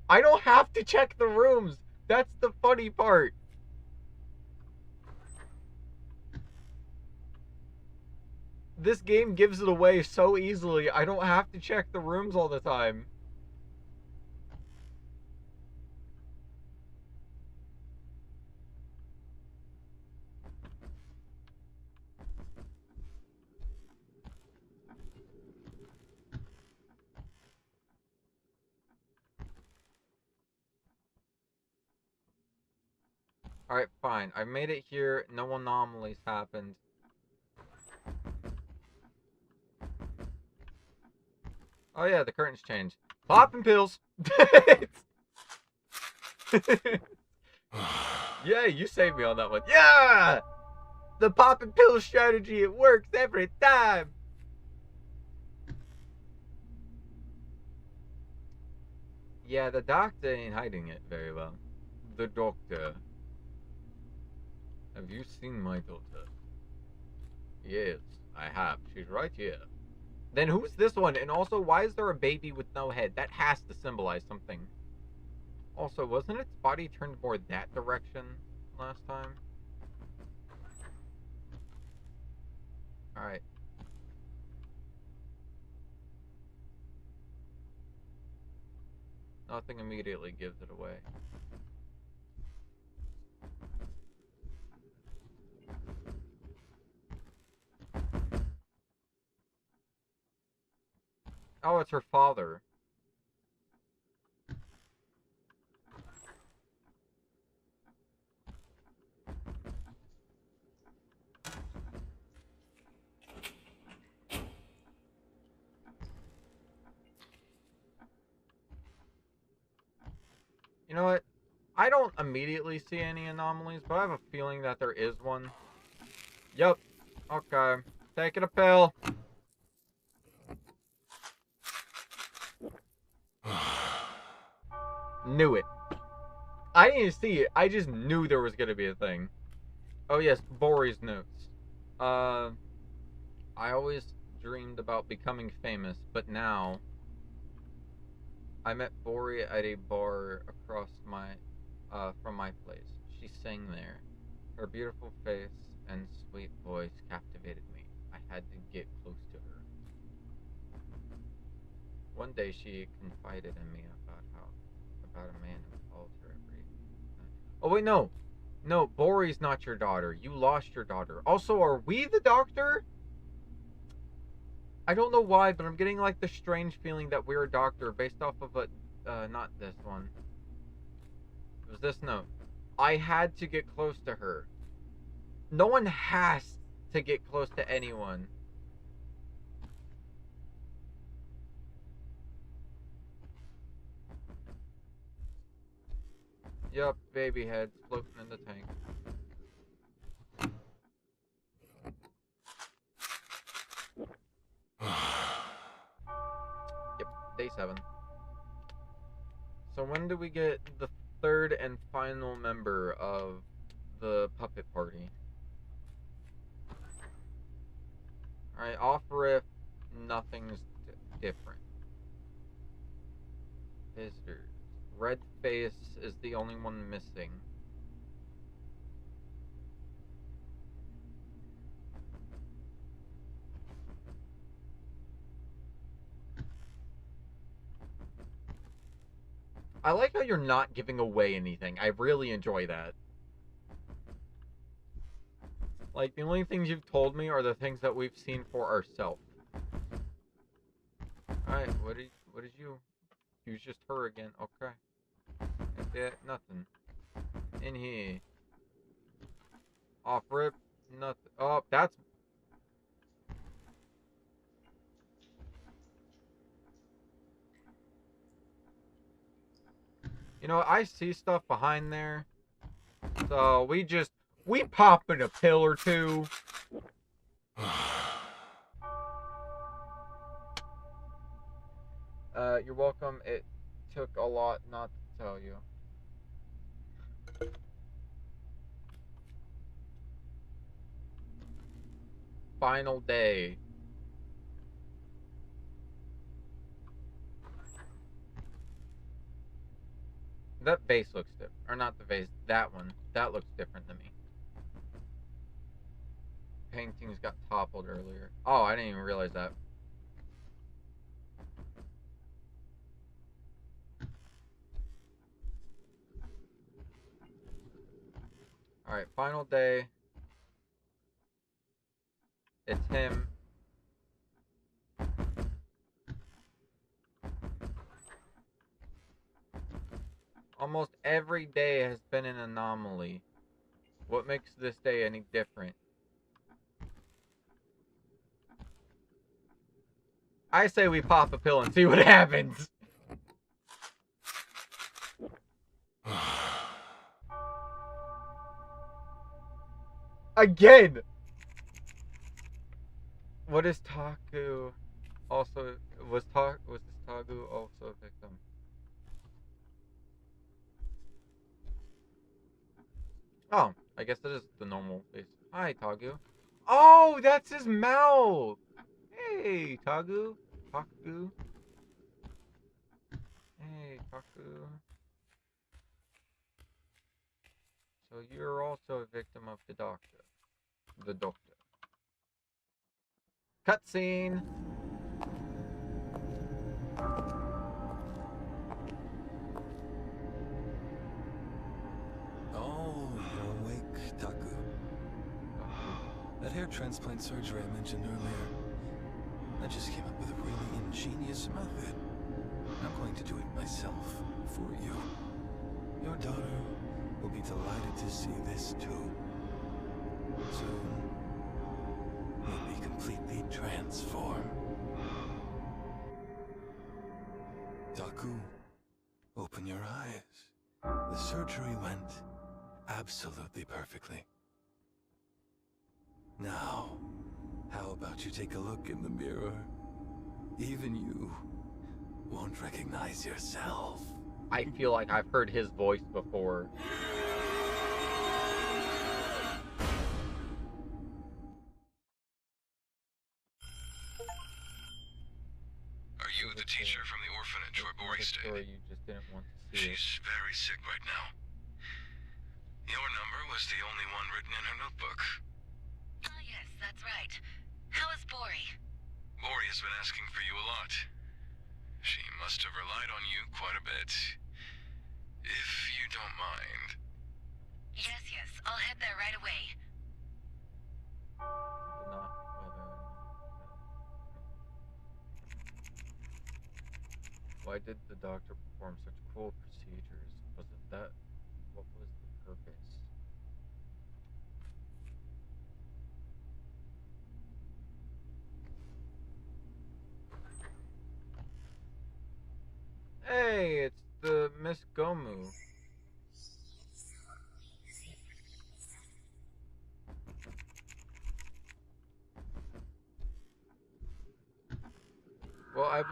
I don't have to check the rooms. That's the funny part. This game gives it away so easily, I don't have to check the rooms all the time. Alright, fine. I made it here. No anomalies happened. Oh yeah, the curtains changed. Popping pills! Yeah, you saved me on that one. Yeah! The popping pill strategy, it works every time! Yeah, the doctor ain't hiding it very well. The doctor. Have you seen my daughter? Yes, I have. She's right here. Then who's this one? And also, why is there a baby with no head? That has to symbolize something. Also, wasn't its body turned more that direction last time? Alright. Nothing immediately gives it away. Oh, it's her father. You know what? I don't immediately see any anomalies, but I have a feeling that there is one. Yep. Okay. Taking a pill. Knew it. I didn't even see it. I just knew there was gonna be a thing. Oh yes, Bori's notes. I always dreamed about becoming famous, but now I met Bori at a bar across from my place. She sang there. Her beautiful face and sweet voice captivated me. I had to get close to her. One day she confided in me about a man who followed her every night. Oh wait, no. No, Bori's not your daughter. You lost your daughter. Also, are we the doctor? I don't know why, but I'm getting like the strange feeling that we're a doctor based off of not this one. It was this note. I had to get close to her. No one has to get close to anyone. Yup, baby heads floating in the tank. Yep, day 7. So when do we get the third and final member of the puppet party? Alright, off riff, nothing's different. Visitors. Red face is the only one missing. I like how you're not giving away anything. I really enjoy that. Like, the only things you've told me are the things that we've seen for ourselves. Alright, what did you... It was just her again. Okay. Yeah, nothing. In here. Off rip. Nothing. Oh, that's... You know, I see stuff behind there. So, we popping a pill or two. You're welcome. It took a lot not to tell you. Final day. That vase looks different. Or not the vase, that one. That looks different to me. Paintings got toppled earlier. Oh, I didn't even realize that. Alright, final day. It's him. Almost every day has been an anomaly. What makes this day any different? I say we pop a pill and see what happens. Again! What is Taku also... Was this Tagu also a victim? Oh, I guess that is the normal face. Hi, Tagu. Oh, that's his mouth! Hey, Tagu. Taku. Hey, Taku. So you're also a victim of the doctor. The doctor. Cutscene! Oh, you're awake, Taku. That hair transplant surgery I mentioned earlier, I just came up with a really ingenious method. I'm going to do it myself, for you. Your daughter will be delighted to see this too. Soon, you'll be completely transformed. Taku, open your eyes. The surgery went absolutely perfectly. Now, how about you take a look in the mirror? Even you won't recognize yourself. I feel like I've heard his voice before. Are you the teacher from the orphanage where Bori stayed? Story you just didn't want to see. She's very sick right now. Your number was the only one written in her notebook. Ah, yes, that's right. How is Bori? Bori has been asking for you a lot. She must have relied on you quite a bit. If you don't mind. Yes, I'll head there right away. Why did the doctor perform such cruel procedures? Was it that? What was the purpose? Hey, it's the Miss Gomu. Well,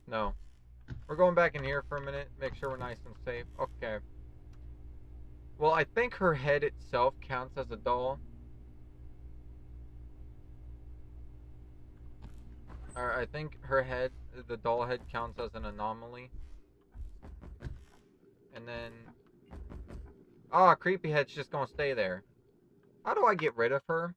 No. We're going back in here for a minute, make sure we're nice and safe. Okay. Well, I think her head itself counts as a doll. Or I think her head, the doll head, counts as an anomaly. And then... Ah, creepy head's just gonna stay there. How do I get rid of her?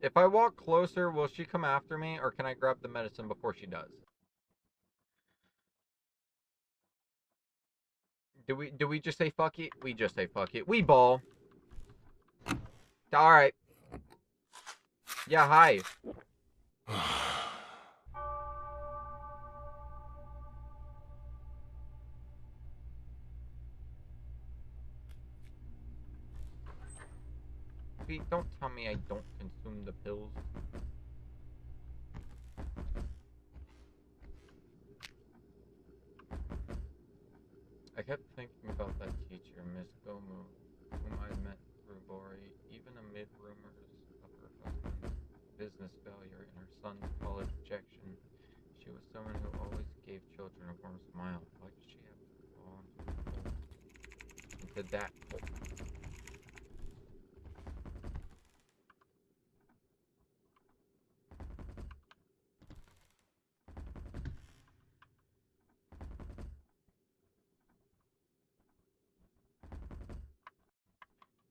If I walk closer, will she come after me, or can I grab the medicine before she does? Do we just say fuck it? We just say fuck it. We ball. Alright. Yeah, hi. Pete, don't tell me I don't consume the pills. I kept thinking about that teacher, Miss Gomu, whom I met through Bori, even amid rumors of her husband's business failure and her son's college rejection. She was someone who always gave children a warm smile. Why did she have to fall into that hole?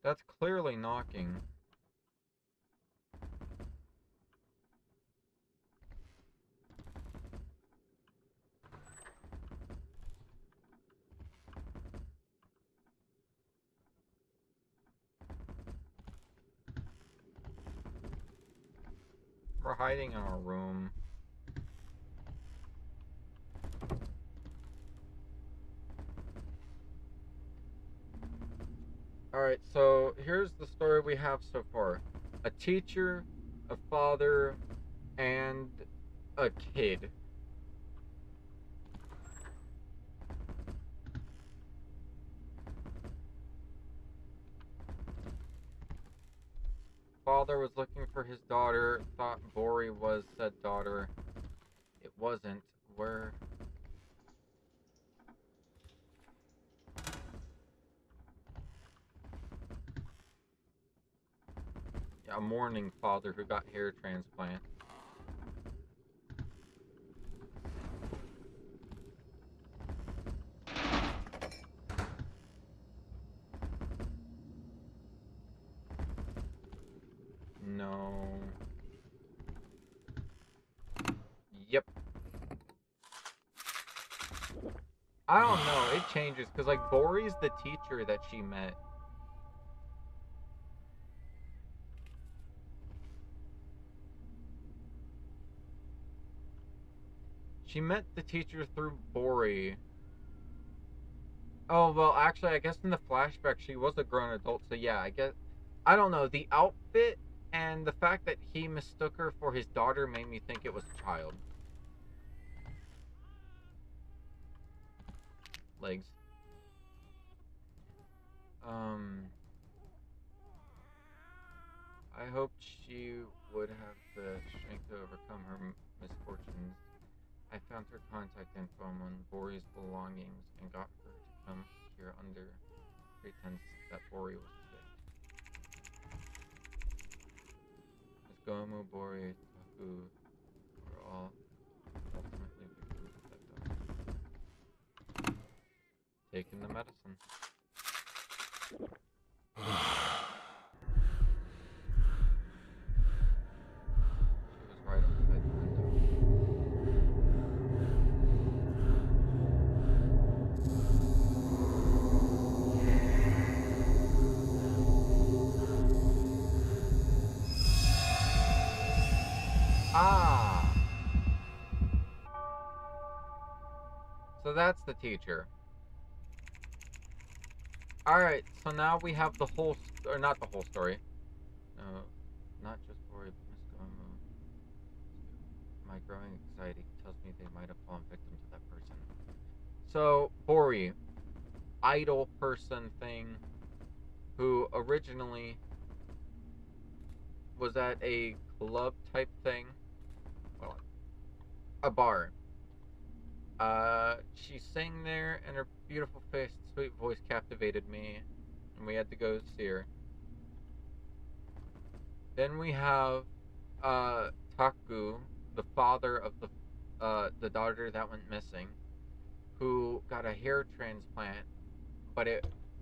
That's clearly knocking. We're hiding in our room. Alright, so here's the story we have so far. A teacher, a father, and a kid. Father was looking for his daughter, thought Bori was said daughter. It wasn't. Where? Yeah, a mourning father who got hair transplant. No. Yep. I don't know. It changes because, like, Bori's the teacher that she met. She met the teacher through Bori. Oh, well, actually, I guess in the flashback, she was a grown adult, so yeah, I guess... I don't know. The outfit and the fact that he mistook her for his daughter made me think it was a child. Legs. I hoped she would have the strength to overcome her misfortunes. I found her contact info on Bori's belongings and got her to come here under pretense that Bori was sick. Miss Gomu, Bori, Taku were all ultimately victims of that dog. Taking the medicine. She was right outside the window. Ah! So that's the teacher. Alright, so now we have the whole, or not the whole story. No, not just Bori, but Miss Gomu. My growing anxiety tells me they might have fallen victim to that person. So, Bori, idol person thing, who originally was at a club type thing, well, a bar. She sang there, and her beautiful face and sweet voice captivated me, and we had to go see her. Then we have, Taku, the father of the daughter that went missing, who got a hair transplant, but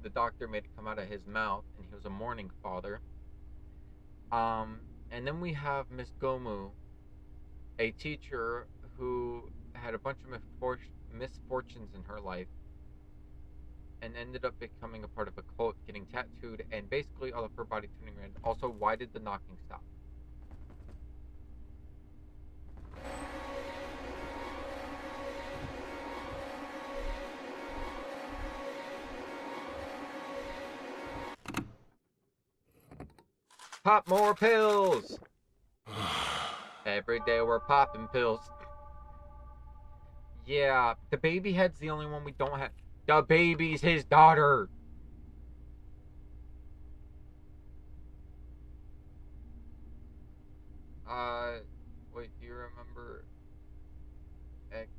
the doctor made it come out of his mouth, and he was a mourning father. And then we have Miss Gomu, a teacher who had a bunch of misfortunes in her life and ended up becoming a part of a cult, getting tattooed, and basically all of her body turning red. Also, why did the knocking stop? Pop more pills! Every day we're popping pills. Yeah, the baby head's the only one we don't have. The baby's his daughter! Wait, do you remember X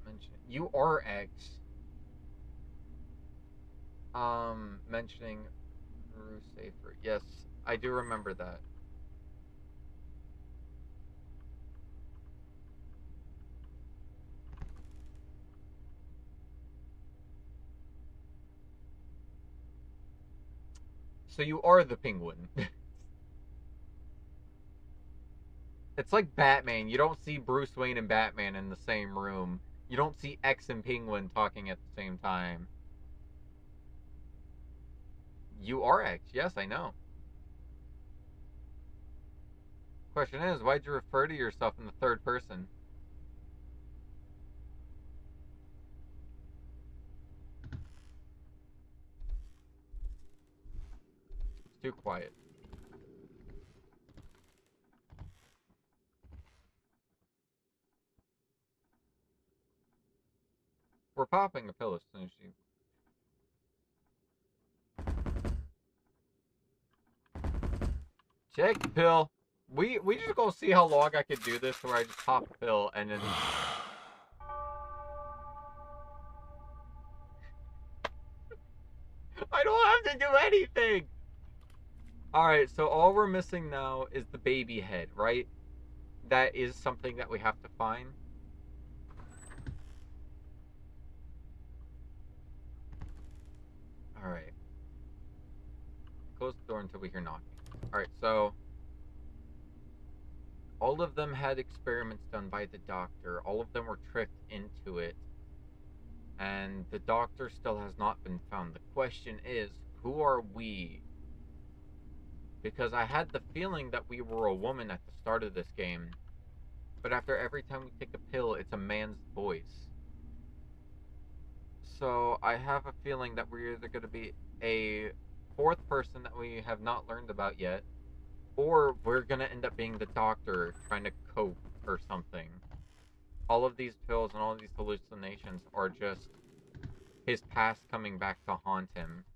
mentioning... You are X. Mentioning Rue Safer. Yes, I do remember that. So you are the penguin. It's like Batman. You don't see Bruce Wayne and Batman in the same room. You don't see X and Penguin talking at the same time. You are X. Yes, I know. Question is, why'd you refer to yourself in the third person? It's too quiet. We're popping a pill as soon as she... Take the pill. We just gonna see how long I could do this where I just pop a pill and then... I don't have to do anything! Alright, so all we're missing now is the baby head, right? That is something that we have to find. Alright. Close the door until we hear knocking. Alright, so... all of them had experiments done by the doctor. All of them were tricked into it. And the doctor still has not been found. The question is, who are we? Because I had the feeling that we were a woman at the start of this game. But after every time we take a pill, it's a man's voice. So I have a feeling that we're either going to be a fourth person that we have not learned about yet, or we're going to end up being the doctor trying to cope or something. All of these pills and all of these hallucinations are just his past coming back to haunt him.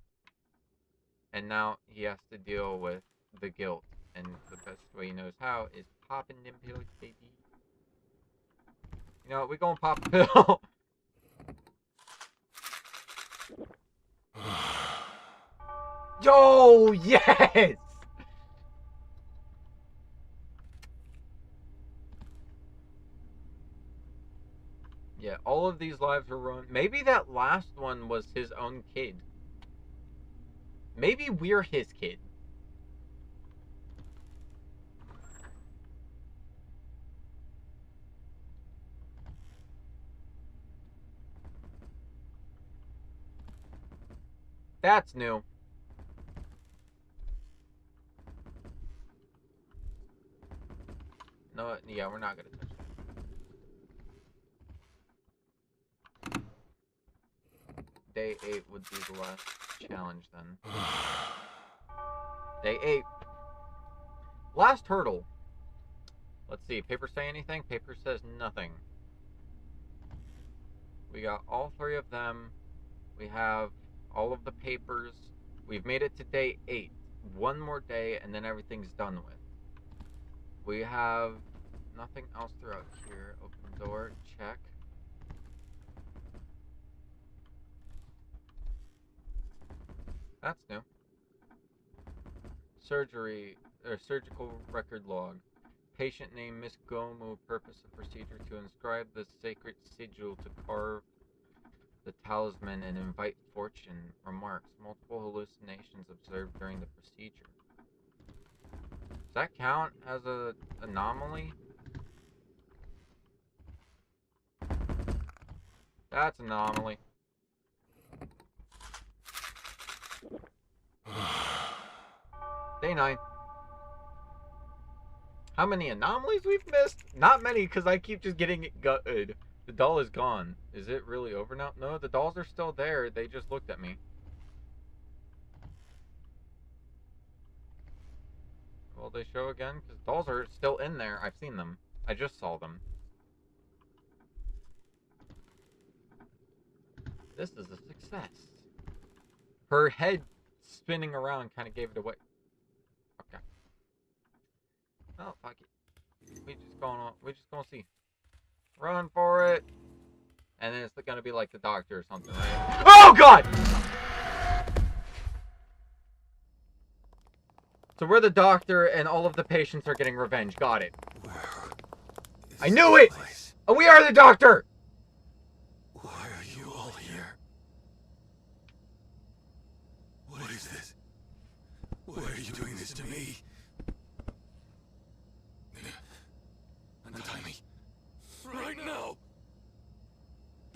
And now he has to deal with the guilt and the best way he knows how is popping them pills, baby. You know what? We gonna pop a pill. Yo, yes! Yeah, all of these lives were ruined. Maybe that last one was his own kid. Maybe we're his kid. That's new. No, yeah, we're not gonna touch that. Day 8 would be the last challenge then. Day 8. Last hurdle. Let's see, paper say anything? Paper says nothing. We got all 3 of them. We have all of the papers. We've made it to day 8. One more day and then everything's done with. We have nothing else throughout here. Open door, check. That's new. Surgical record log. Patient name Miss Gomu. Purpose of procedure to inscribe the sacred sigil to carve the talisman and invite fortune. Remarks. Multiple hallucinations observed during the procedure. Does that count as an anomaly? That's an anomaly. Day 9. How many anomalies we've missed? Not many, because I keep just getting it gutted. The doll is gone. Is it really over now? No, the dolls are still there. They just looked at me. Will they show again? Because dolls are still in there. I've seen them. I just saw them. This is a success. Her head spinning around kind of gave it away. Okay. Oh, fuck it. We just gonna see. Run for it. And then it's gonna be like the doctor or something, right? Oh, God! So we're the doctor and all of the patients are getting revenge. Got it. I knew it! Oh, we are the doctor! Why are you all here? What is this? Why are you doing this to me? Untie me. Right now!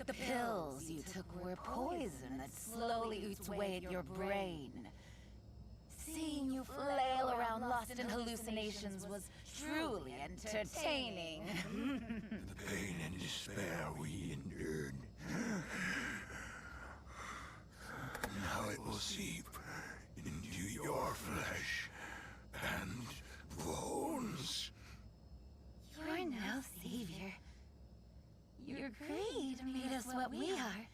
The pills you took were poison that slowly eats away at your brain. Seeing you flail around lost in hallucinations was truly entertaining. The pain and despair we endured. Now it will seep into your flesh and bones. You're no savior. Your greed made us what we are,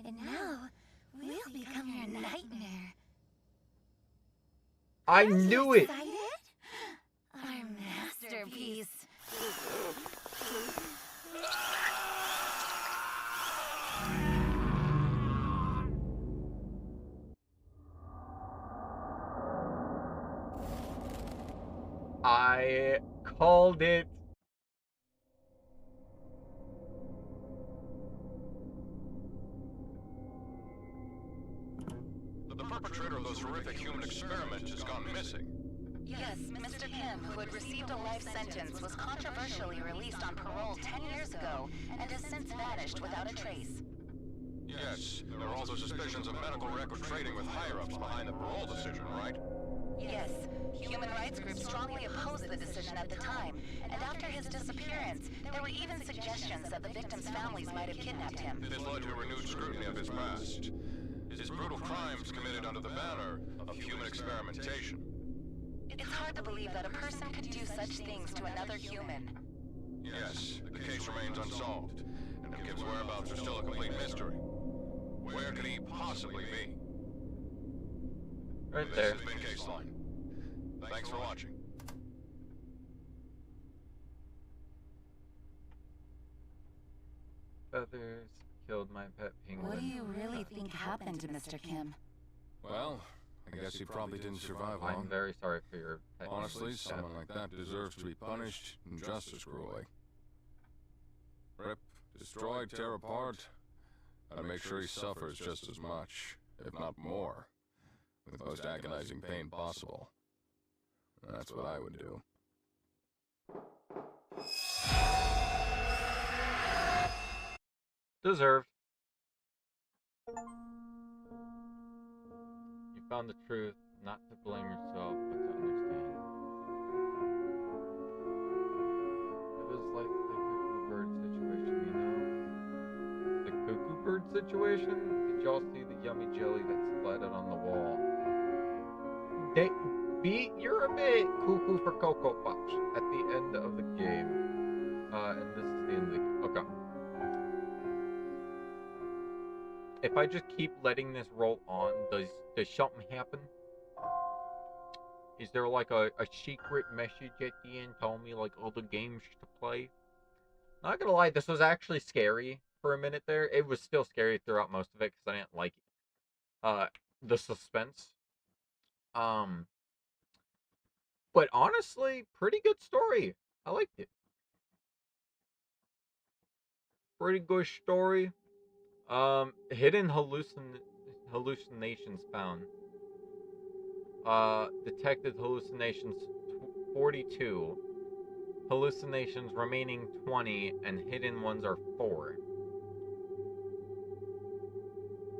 and now we'll become your nightmare. I knew it! Excited? Our masterpiece. I called it. The perpetrator of those horrific human experiments has gone missing. Yes, Mr. Kim, who had received a life sentence, was controversially released on parole 10 years ago and has since vanished without a trace. Yes, there are also suspicions of medical record trading with higher-ups behind the parole decision, right? Yes, human rights groups strongly opposed the decision at the time, and after his disappearance, there were even suggestions that the victims' families might have kidnapped him. This led to renewed scrutiny of his past. His brutal crimes committed under the banner of human experimentation. It's hard to believe that a person could do such things to another human. Yes, the case remains unsolved, and Kim's whereabouts are still a complete mystery. Where could he possibly be? Right there. This has been Caseline. Thanks for watching. feathers killed my pet penguin. What do you really think happened to Mr. Kim? Well, I guess he probably didn't survive long. I'm very sorry for your pet Honestly, penguin's someone death. like that deserves to be punished just as cruelly. Rip, destroy, tear apart. I'd make sure he suffers just as much, if not more, with the most agonizing pain possible. That's what I would do. Deserved. You found the truth, not to blame yourself, but to understand. It was like the cuckoo bird situation, you know? The cuckoo bird situation? Did y'all see the yummy jelly that splattered on the wall? You're a bit cuckoo for Cocoa Puffs at the end of the game. And this is the end of the game. Okay. If I just keep letting this roll on, does something happen? Is there like a secret message at the end telling me like all the games to play? Not gonna lie, this was actually scary for a minute there. It was still scary throughout most of it because I didn't like the suspense. But honestly, pretty good story. I liked it. Pretty good story. Hidden hallucinations found. Detected hallucinations 42. Hallucinations remaining 20, and hidden ones are 4.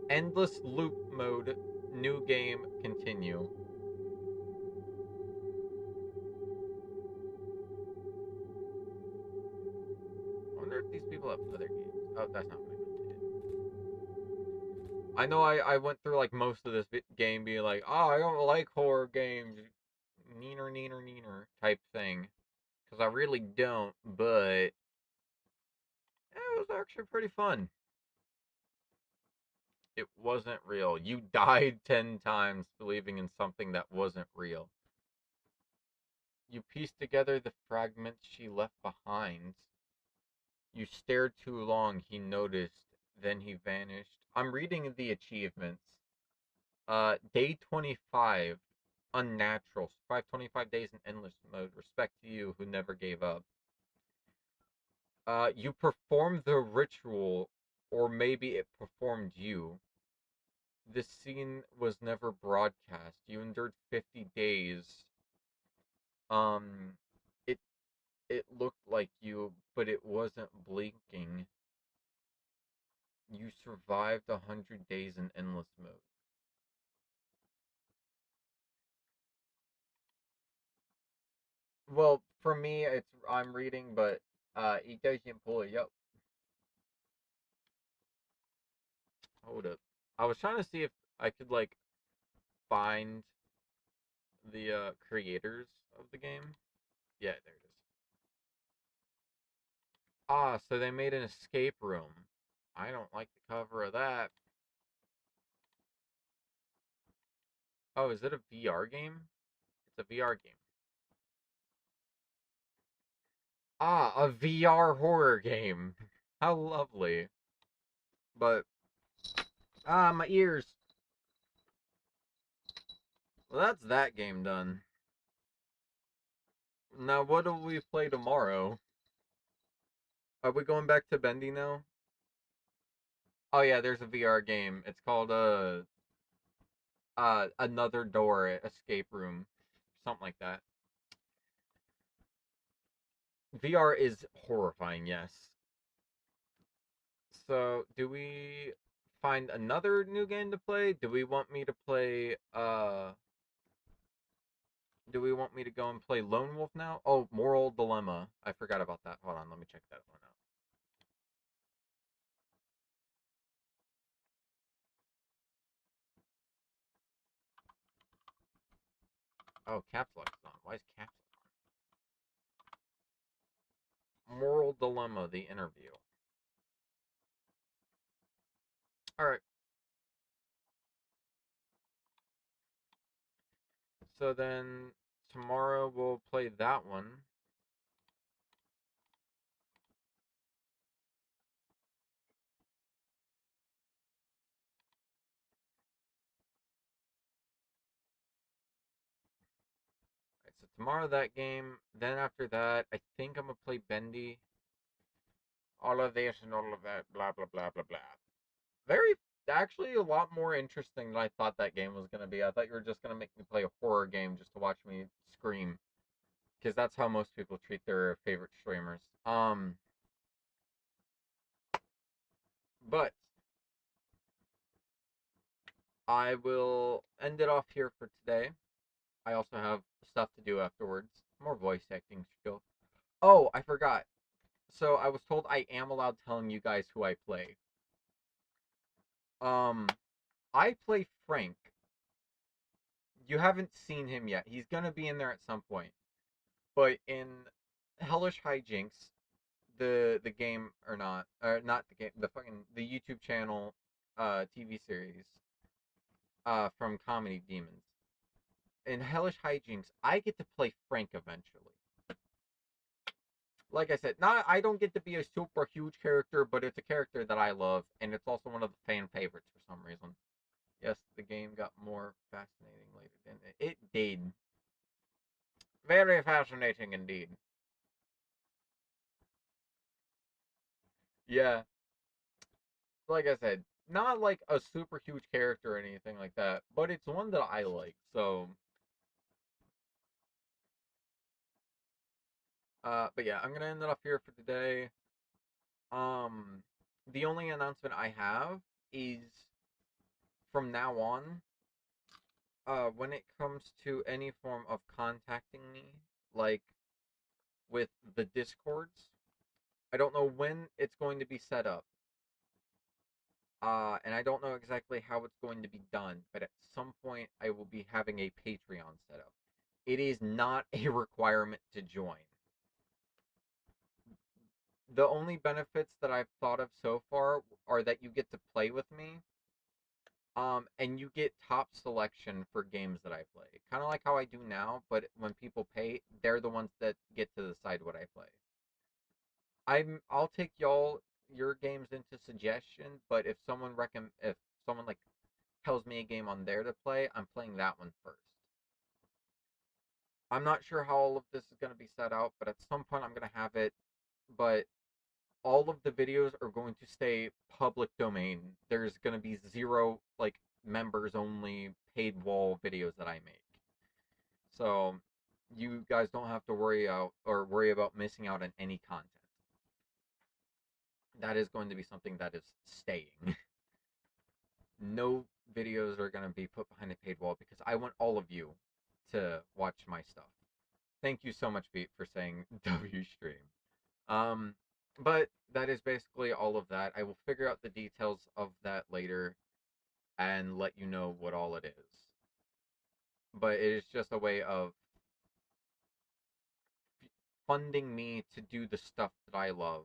Endless loop mode, new game, continue. I wonder if these people have other games. Oh, that's not what I meant to do. I know I went through like most of this game being like, oh, I don't like horror games. Neener type thing. Because I really don't, but it was actually pretty fun. It wasn't real. You died 10 times believing in something that wasn't real. You pieced together the fragments she left behind. You stared too long, he noticed, then he vanished. I'm reading the achievements. Day 25, unnatural. Survive 25 days in endless mode. Respect to you who never gave up. You performed the ritual, or maybe it performed you. This scene was never broadcast. You endured 50 days. Um, it it looked like you, but it wasn't blinking. You survived 100 days in endless mode. Well, for me, I'm reading, but it doesn't pull it up. Hold up. I was trying to see if I could like find the creators of the game. Yeah, there it is. Ah, so they made an escape room. I don't like the cover of that. Oh, is it a VR game? It's a VR game. Ah, a VR horror game. How lovely. But my ears. Well, that's that game done. Now, what do we play tomorrow? Are we going back to Bendy now? Oh yeah, there's a VR game. It's called Another Door Escape Room, something like that. VR is horrifying, yes. So, do we find another new game to play? Do we want me to play do we want me to go and play Lone Wolf now? Oh, Moral Dilemma. I forgot about that. Hold on, let me check that one out. Oh, caps lock is on. Why is caps lock on? Moral Dilemma, the interview. Alright. So then tomorrow we'll play that one. so tomorrow that game. Then after that, I think I'm gonna play Bendy. All of this and all of that, blah blah blah blah blah. Very, actually, a lot more interesting than I thought that game was gonna be. I thought you were just gonna make me play a horror game just to watch me scream, because that's how most people treat their favorite streamers. But I will end it off here for today. I also have stuff to do afterwards. More voice acting skill. Oh, I forgot. So I was told I am allowed telling you guys who I play. Um, I play Frank. You haven't seen him yet. He's gonna be in there at some point. But in Hellish Hijinks, the game or not the game, the YouTube channel, TV series, from Comedy Demons. In Hellish Hijinks, I get to play Frank eventually. Like I said, I don't get to be a super huge character, but it's a character that I love, and it's also one of the fan favorites for some reason. Yes, the game got more fascinating later, didn't it? It did. Very fascinating indeed. Yeah, like I said, not like a super huge character or anything like that, but it's one that I like. So, but yeah, I'm gonna end it off here for today. Um, the only announcement I have is from now on, when it comes to any form of contacting me, like with the Discords, I don't know when it's going to be set up. And I don't know exactly how it's going to be done, but at some point I will be having a Patreon set up. It is not a requirement to join. The only benefits that I've thought of so far are that you get to play with me, and you get top selection for games that I play. Kind of like how I do now, but when people pay, they're the ones that get to decide what I play. I'll take your games into suggestion, but if someone like tells me a game on there to play, I'm playing that one first. I'm not sure how all of this is going to be set out, but at some point I'm going to have it. But all of the videos are going to stay public domain. There's going to be zero like members only paid wall videos that I make. So you guys don't have to worry about missing out on any content. That is going to be something that is staying. No videos are going to be put behind a paid wall because I want all of you to watch my stuff. Thank you so much, Beat, for saying W stream. But that is basically all of that. I will figure out the details of that later and let you know what all it is. But it is just a way of funding me to do the stuff that I love.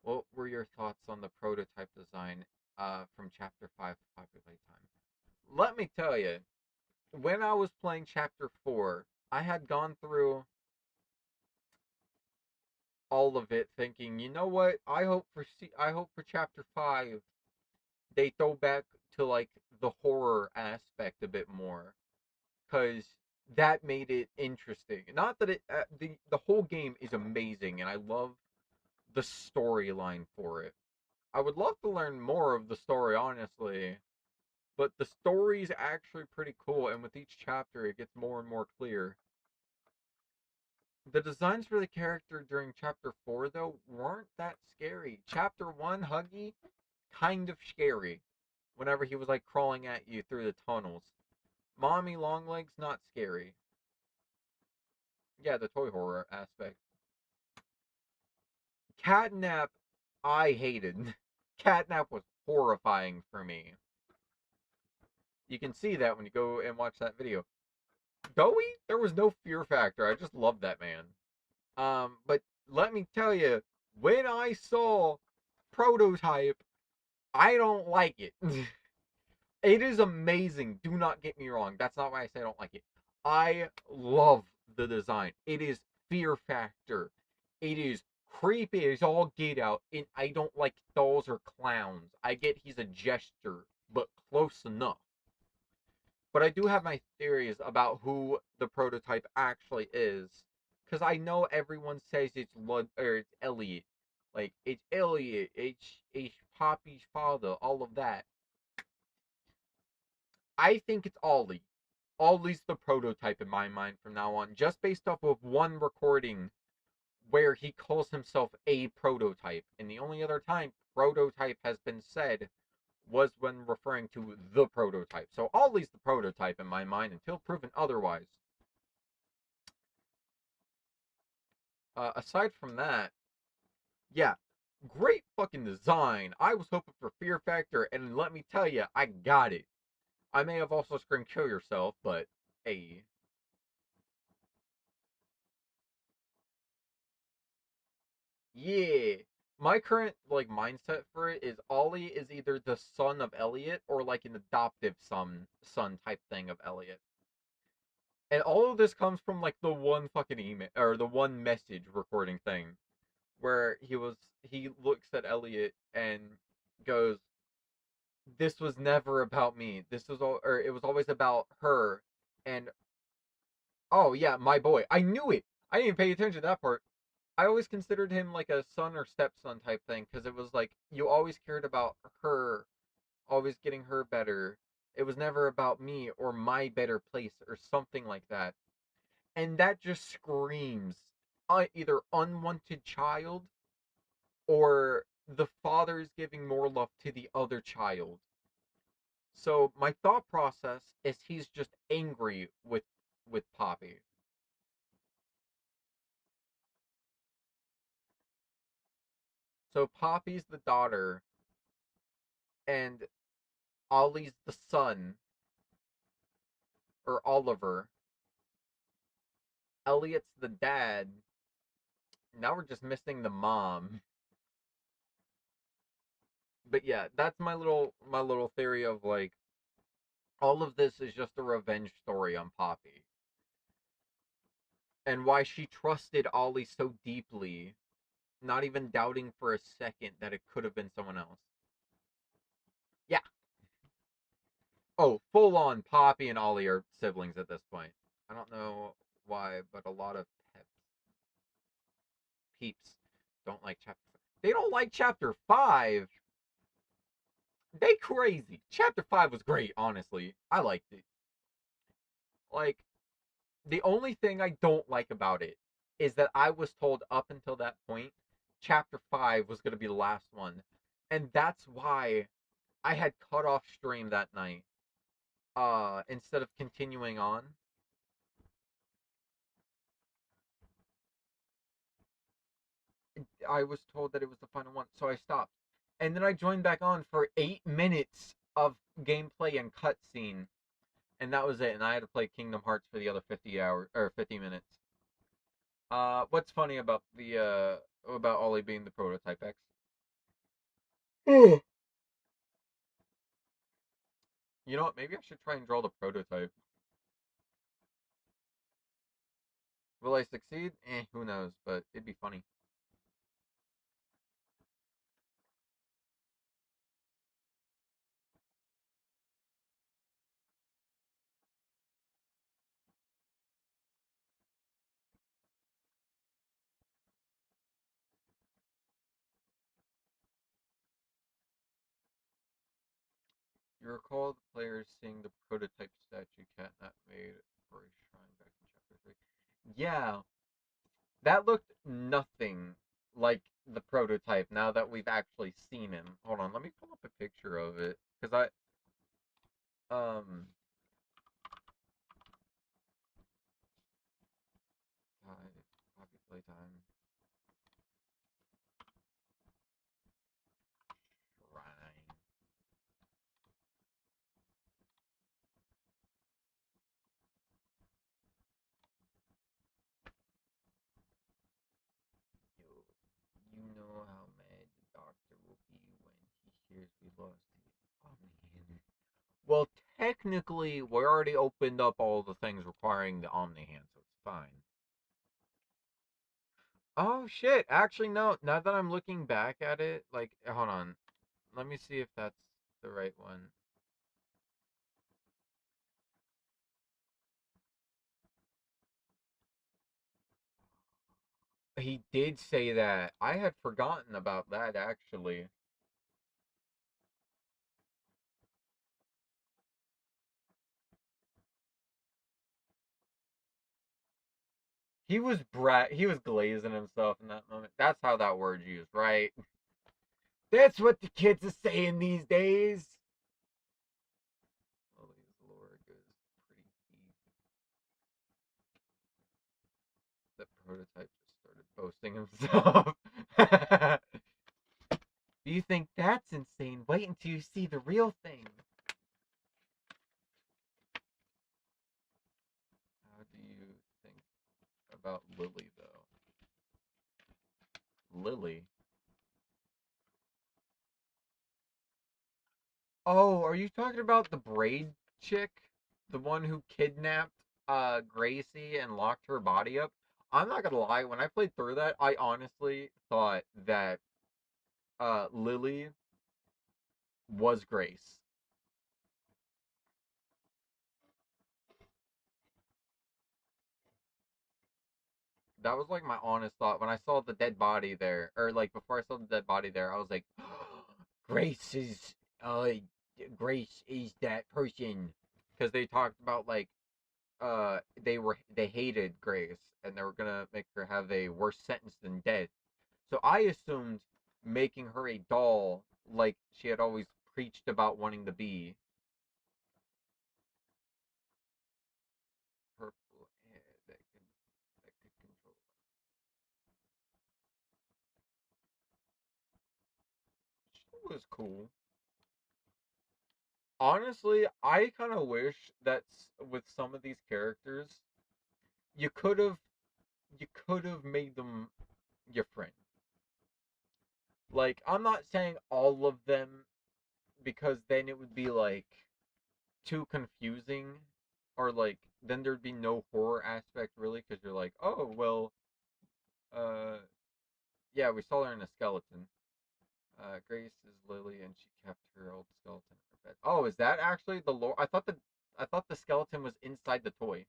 What were your thoughts on the prototype design from Chapter 5 of Popular Playtime? Let me tell you, when I was playing Chapter 4, I had gone through all of it thinking, you know what? I hope for Chapter 5 they throw back to like the horror aspect a bit more, cuz that made it interesting. Not that the whole game is amazing and I love the storyline for it. I would love to learn more of the story, honestly, but the story's actually pretty cool, and with each chapter it gets more and more clear. The designs for the character during chapter 4 though weren't that scary. Chapter 1, Huggy, kind of scary whenever he was like crawling at you through the tunnels. Mommy Longlegs, not scary. Yeah, the toy horror aspect. Catnap, I hated. Catnap was horrifying for me. You can see that when you go and watch that video. Doughy, there was no fear factor. I just loved that man. But let me tell you, when I saw Prototype, I don't like it. It is amazing. Do not get me wrong. That's not why I say I don't like it. I love the design. It is fear factor. It is creepy as all get out. And I don't like dolls or clowns. I get he's a jester, but close enough. But I do have my theories about who the prototype actually is, because I know everyone says it's or it's Elliot, like it's Elliot, it's Poppy's father, all of that. I think it's Ollie. Ollie's the prototype in my mind from now on, just based off of one recording where he calls himself a prototype, and the only other time prototype has been said was when referring to the prototype. So Ollie's the prototype in my mind until proven otherwise. Aside from that, yeah, great fucking design. I was hoping for Fear Factor, and let me tell you, I got it. I may have also screamed "kill yourself," but hey, yeah. My current like mindset for it is Ollie is either the son of Elliot or like an adoptive son type thing of Elliot. And all of this comes from like the one fucking email or the one message recording thing where he looks at Elliot and goes, "This was never about me. This was all, or it was always about her." And oh yeah, my boy, I knew it. I didn't even pay attention to that part. I always considered him like a son or stepson type thing because it was like you always cared about her, always getting her better. It was never about me or my better place or something like that. And that just screams either unwanted child or the father is giving more love to the other child. So my thought process is he's just angry with Poppy. So Poppy's the daughter and Ollie's the son, or Oliver. Elliot's the dad. Now we're just missing the mom. But yeah, that's my little theory of like all of this is just a revenge story on Poppy. And why she trusted Ollie so deeply, not even doubting for a second that it could have been someone else. Yeah. Oh, full on Poppy and Ollie are siblings at this point. I don't know why, but a lot of peeps don't like chapter. They don't like chapter 5. They crazy. Chapter 5 was great, honestly. I liked it. Like, the only thing I don't like about it is that I was told up until that point, chapter 5 was going to be the last one. And that's why I had cut off stream that night. Instead of continuing on. I was told that it was the final one, so I stopped. And then I joined back on for 8 minutes of gameplay and cutscene, and that was it. And I had to play Kingdom Hearts for the other 50 hours or 50 minutes. What's funny about Ollie being the prototype X? You know what? Maybe I should try and draw the prototype. Will I succeed? Who knows? But it'd be funny. You recall the players seeing the prototype statue Catnap made for a shrine back in chapter 3. Yeah, that looked nothing like the prototype now that we've actually seen him. Hold on, let me pull up a picture of it. Because um, copy playtime. Shrine. Yo, you know how mad the doctor will be when he hears we lost the Omni-Hand. Well, technically, we already opened up all the things requiring the Omni-Hand, so it's fine. Oh shit! Actually, no. Now that I'm looking back at it, like, hold on. Let me see if that's the right one. He did say that. I had forgotten about that, actually. He was glazing himself in that moment. That's how that word's used, right? That's what the kids are saying these days. Lily's lore goes pretty deep. The prototype just started boasting himself. Do you think that's insane? Wait until you see the real thing. How do you think about Lily, though? Lily? Oh, are you talking about the braid chick? The one who kidnapped Gracie and locked her body up? I'm not gonna lie, when I played through that, I honestly thought that Lily was Grace. That was like my honest thought when I saw the dead body there, or like before I saw the dead body there, I was like, Grace is Grace is that person, because they talked about like they hated Grace and they were gonna make her have a worse sentence than death. So I assumed making her a doll like she had always preached about wanting to be. Purple hair that could control. She was cool. Honestly, I kind of wish that with some of these characters, you could have you could have made them your friend. Like, I'm not saying all of them because then it would be like too confusing, or like then there'd be no horror aspect really, because you're like, oh well, uh yeah, we saw her in a skeleton. Grace is Lily and she kept her old skeleton in her bed. Oh, is that actually the lore? I thought the skeleton was inside the toy.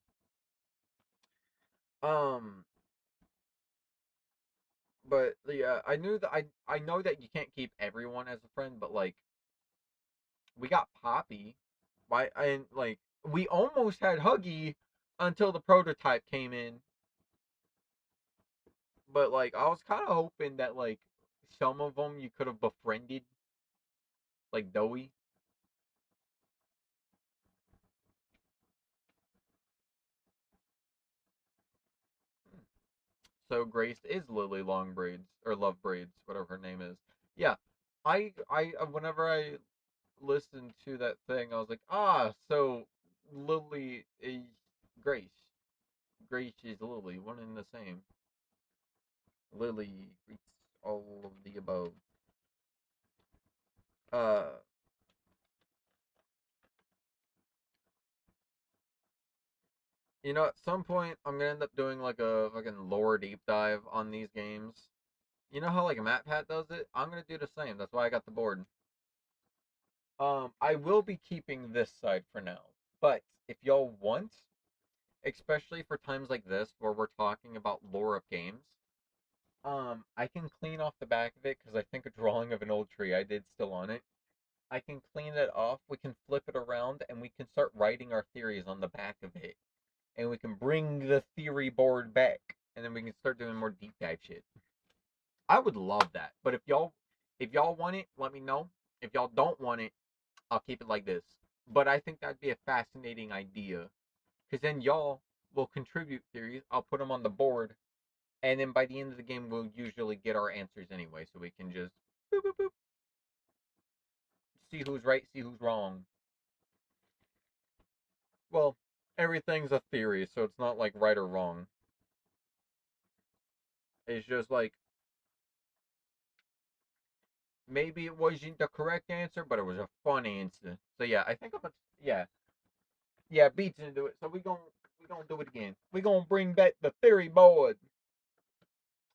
um but yeah, I knew that I know that you can't keep everyone as a friend, but like we got Poppy. Why? And like we almost had Huggy until the prototype came in. But like I was kind of hoping that like some of them you could have befriended, like Doey. So Grace is Lily Longbraids or Love Braids, whatever her name is. Yeah, whenever I listened to that thing, I was like, ah, so Lily is Grace. Grace is Lily, one and the same. Lily, it's all of the above. Uh, at some point I'm gonna end up doing like a fucking lore deep dive on these games. You know how like MatPat does it? I'm gonna do the same. That's why I got the board. I will be keeping this side for now, but if y'all want, especially for times like this where we're talking about lore of games, I can clean off the back of it because I think a drawing of an old tree I did still on it. I can clean it off. We can flip it around and we can start writing our theories on the back of it, and we can bring the theory board back, and then we can start doing more deep dive shit. I would love that. But if y'all want it, let me know. If y'all don't want it, I'll keep it like this. But I think that'd be a fascinating idea, because then y'all will contribute theories. I'll put them on the board, and then by the end of the game, we'll usually get our answers anyway, so we can just boop, boop, boop, see who's right, see who's wrong. Well, everything's a theory, so it's not like right or wrong. It's just like maybe it wasn't the correct answer, but it was a fun answer. So yeah, I think I'm gonna, yeah, beats into it. So we gonna do it again. We gonna bring back the theory board.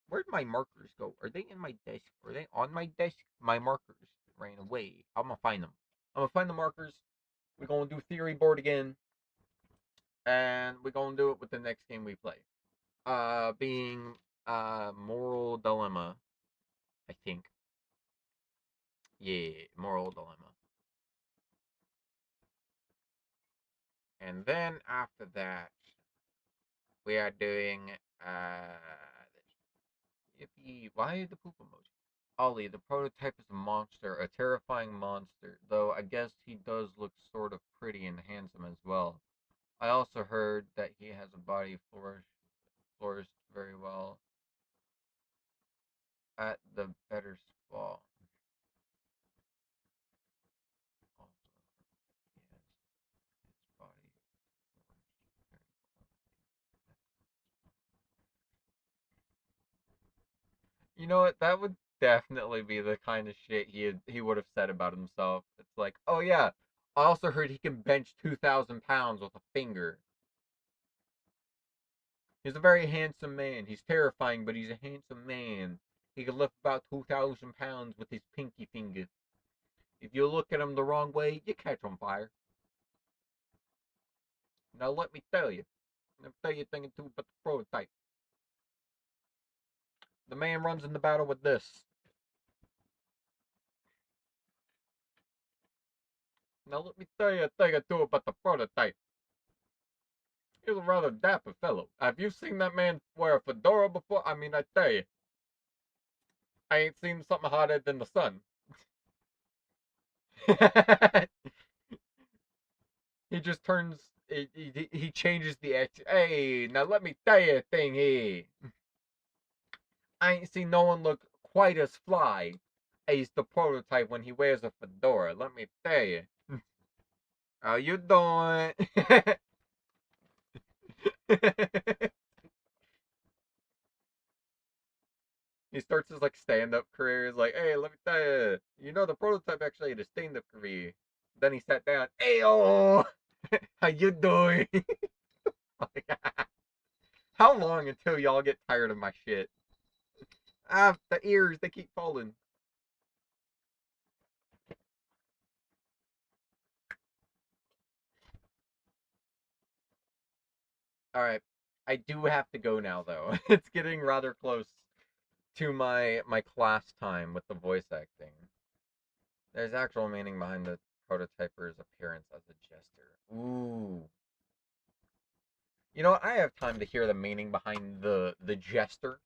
Where'd my markers go? Are they in my desk? Are they on my desk? My markers ran away. I'm gonna find them. I'm gonna find the markers. We're gonna do theory board again, and we're gonna do it with the next game we play. Being Moral Dilemma, I think. Yeah, Moral Dilemma. And then after that, we are doing Yippee! Why the poop emoji? Ollie, the prototype is a monster, a terrifying monster. Though I guess he does look sort of pretty and handsome as well. I also heard that he has a body flourished very well at the better spa. Also, he has his body flourished very well. You know what? That would definitely be the kind of shit he would have said about himself. It's like, oh yeah, I also heard he can bench 2,000 pounds with a finger. He's a very handsome man. He's terrifying, but he's a handsome man. He can lift about 2,000 pounds with his pinky finger. If you look at him the wrong way, you catch on fire. Now let me tell you. Let me tell you a thing or two about the prototype. The man runs in the battle with this. Now let me tell you a thing or two about the prototype. He's a rather dapper fellow. Have you seen that man wear a fedora before? I mean, I tell you, I ain't seen something hotter than the sun. He just turns. He changes the act. Hey, now let me tell you a thing here. I ain't seen no one look quite as fly as the prototype when he wears a fedora. Let me tell you. How you doing? He starts his like stand-up career. He's like, hey, let me tell you, the prototype actually had a stand-up career. Then he sat down. Hey, oh, how you doing? How long until y'all get tired of my shit? Ah, the ears, they keep falling. All right, I do have to go now though. It's getting rather close to my class time with the voice acting. There's actual meaning behind the prototyper's appearance as a jester. Ooh. You know what? I have time to hear the meaning behind the jester.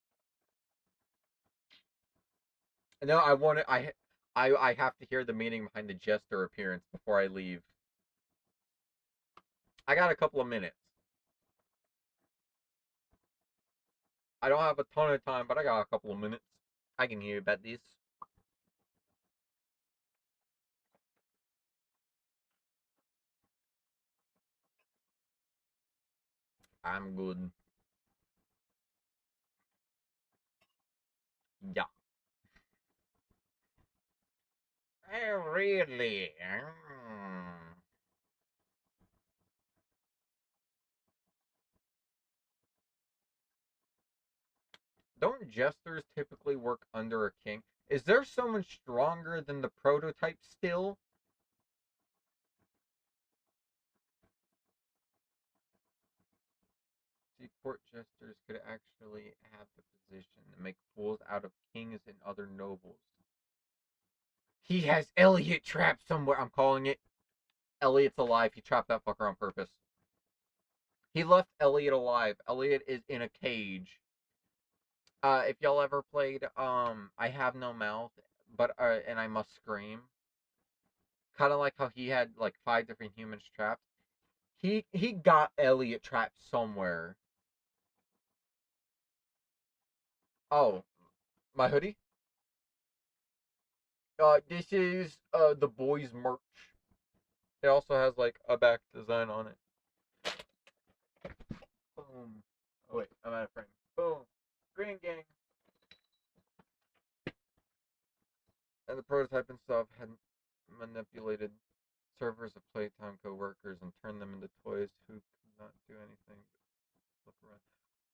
No, I want to. I have to hear the meaning behind the jester appearance before I leave. I got a couple of minutes. I don't have a ton of time, but I got a couple of minutes. I can hear about this. I'm good. Yeah. Really? Don't jesters typically work under a king? Is there someone stronger than the prototype still? See, court jesters could actually have the position and make fools out of kings and other nobles. He has Elliot trapped somewhere. I'm calling it. Elliot's alive. He trapped that fucker on purpose. He left Elliot alive. Elliot is in a cage. If y'all ever played I Have No Mouth, but and I Must Scream, kind of like how he had like 5 different humans trapped. He got Elliot trapped somewhere. Oh, my hoodie. This is the boys' merch. It also has like a back design on it. Boom. Oh wait, I'm out of frame. Boom. Green gang. And the prototype and stuff had manipulated servers of Playtime co-workers and turned them into toys who could not do anything but look around.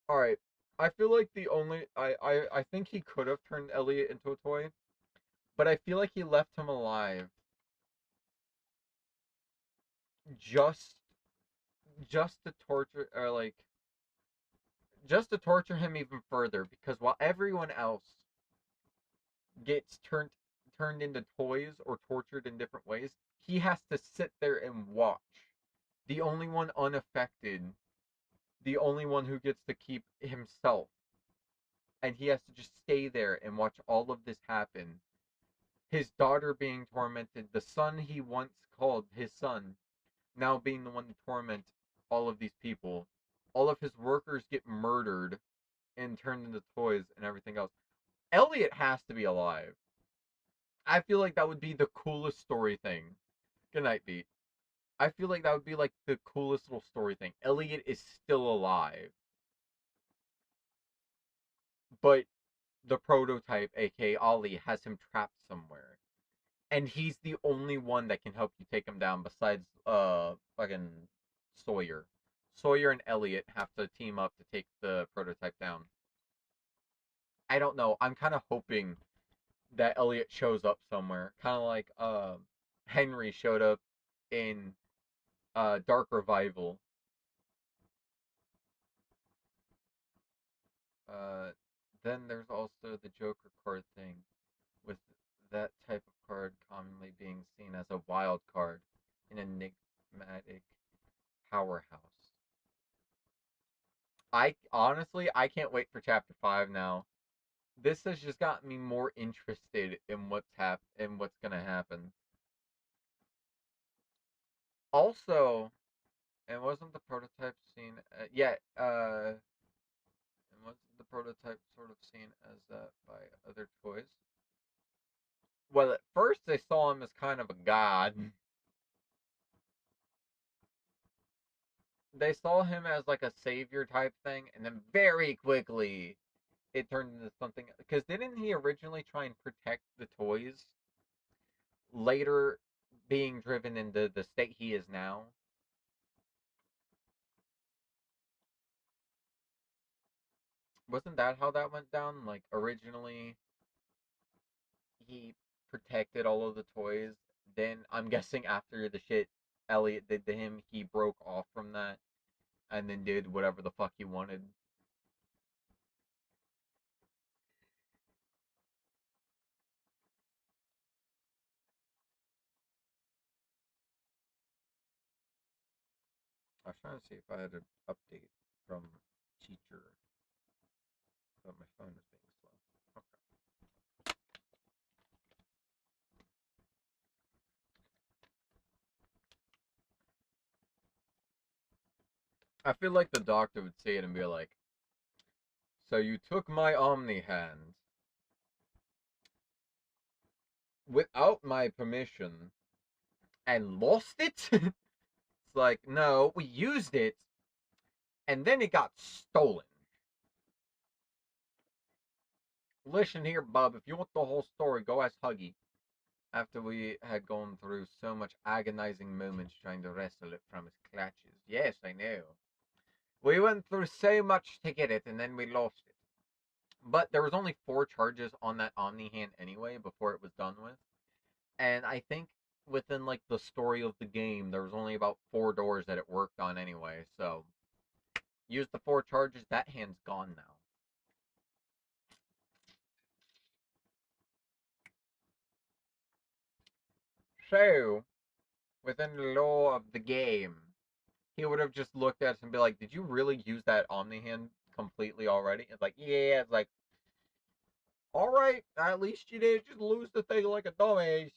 All right, I feel like the only I think he could have turned Elliot into a toy, but I feel like he left him alive just just to torture or like just to torture him even further, because while everyone else gets turned into toys or tortured in different ways, he has to sit there and watch. The only one unaffected, the only one who gets to keep himself, and he has to just stay there and watch all of this happen. His daughter being tormented, the son he once called his son now being the one to torment all of these people. All of his workers get murdered and turned into toys and everything else. Elliot has to be alive. I feel like that would be the coolest story thing. Good night, Beat. I feel like that would be like the coolest little story thing. Elliot is still alive, but the prototype, aka Ollie, has him trapped somewhere. And he's the only one that can help you take him down besides fucking Sawyer. Sawyer and Elliot have to team up to take the prototype down. I don't know. I'm kind of hoping that Elliot shows up somewhere, kind of like Henry showed up in Dark Revival. Uh, then there's also the Joker card thing, with that type of card commonly being seen as a wild card, an enigmatic powerhouse. I can't wait for chapter 5 now. This has just gotten me more interested in what's gonna happen. Also, and wasn't the prototype seen? And wasn't the prototype sort of seen as that by other toys? Well, at first they saw him as kind of a god. They saw him as like a savior type thing, and then very quickly it turned into something. Because didn't he originally try and protect the toys? Later, being driven into the state he is now. Wasn't that how that went down? Like originally, he protected all of the toys. Then I'm guessing after the shit Elliot did to him, he broke off from that and then did whatever the fuck he wanted. I was trying to see if I had an update from teacher, but my phone is being slow. Okay. I feel like the doctor would see it and be like, "So you took my Omni hand without my permission and lost it?" It's like, no, we used it and then it got stolen. Listen here, bub, if you want the whole story, go ask Huggy. After we had gone through so much agonizing moments trying to wrestle it from his clutches. Yes, I know. We went through so much to get it, and then we lost it. But there was only 4 charges on that Omni hand anyway before it was done with. And I think within like the story of the game, there was only about 4 doors that it worked on anyway. So use the 4 charges. That hand's gone now. So within the law of the game, he would have just looked at us and be like, "Did you really use that Omni hand completely already?" It's like, "Yeah." It's like, "All right, at least you didn't just lose the thing like a dumbass."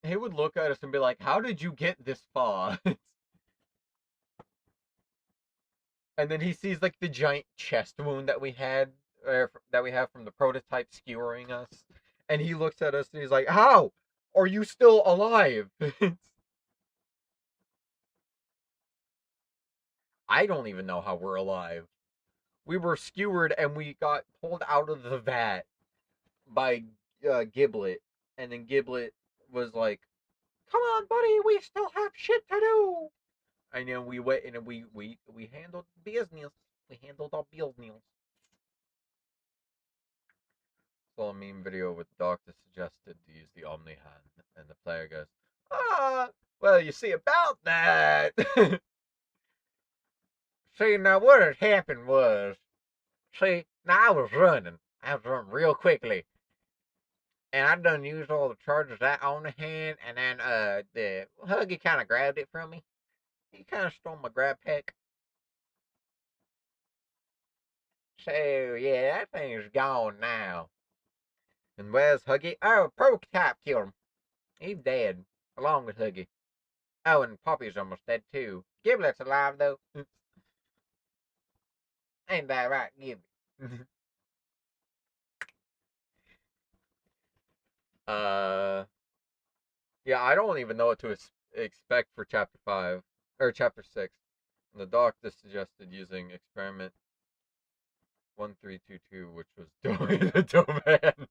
He would look at us and be like, "How did you get this far?" And then he sees like the giant chest wound that we had, that we have from the prototype skewering us, and he looks at us and he's like, "How are you still alive?" I don't even know how we're alive. We were skewered and we got pulled out of the vat by Giblet, and then Giblet was like, "Come on, buddy, we still have shit to do." And then we went and we handled business. We handled our business. Saw a meme video with the doctor suggested to use the Omni hand, and the player goes, "Ah, Well, you see, about that. See, now what had happened was, see, now I was running. I was running real quickly. And I done used all the charges I own the hand, and then the Huggy kind of grabbed it from me. He kind of stole my grab pack. So yeah, that thing's gone now. And where's Huggy? Oh, Prototype killed him. He's dead, along with Huggy. Oh, and Poppy's almost dead too. Giblet's alive though. Ain't that right, Giblet? uh, yeah, I don't even know what to expect for Chapter 5 or Chapter 6. The doctor suggested using experiment 1322, which was doing the domain.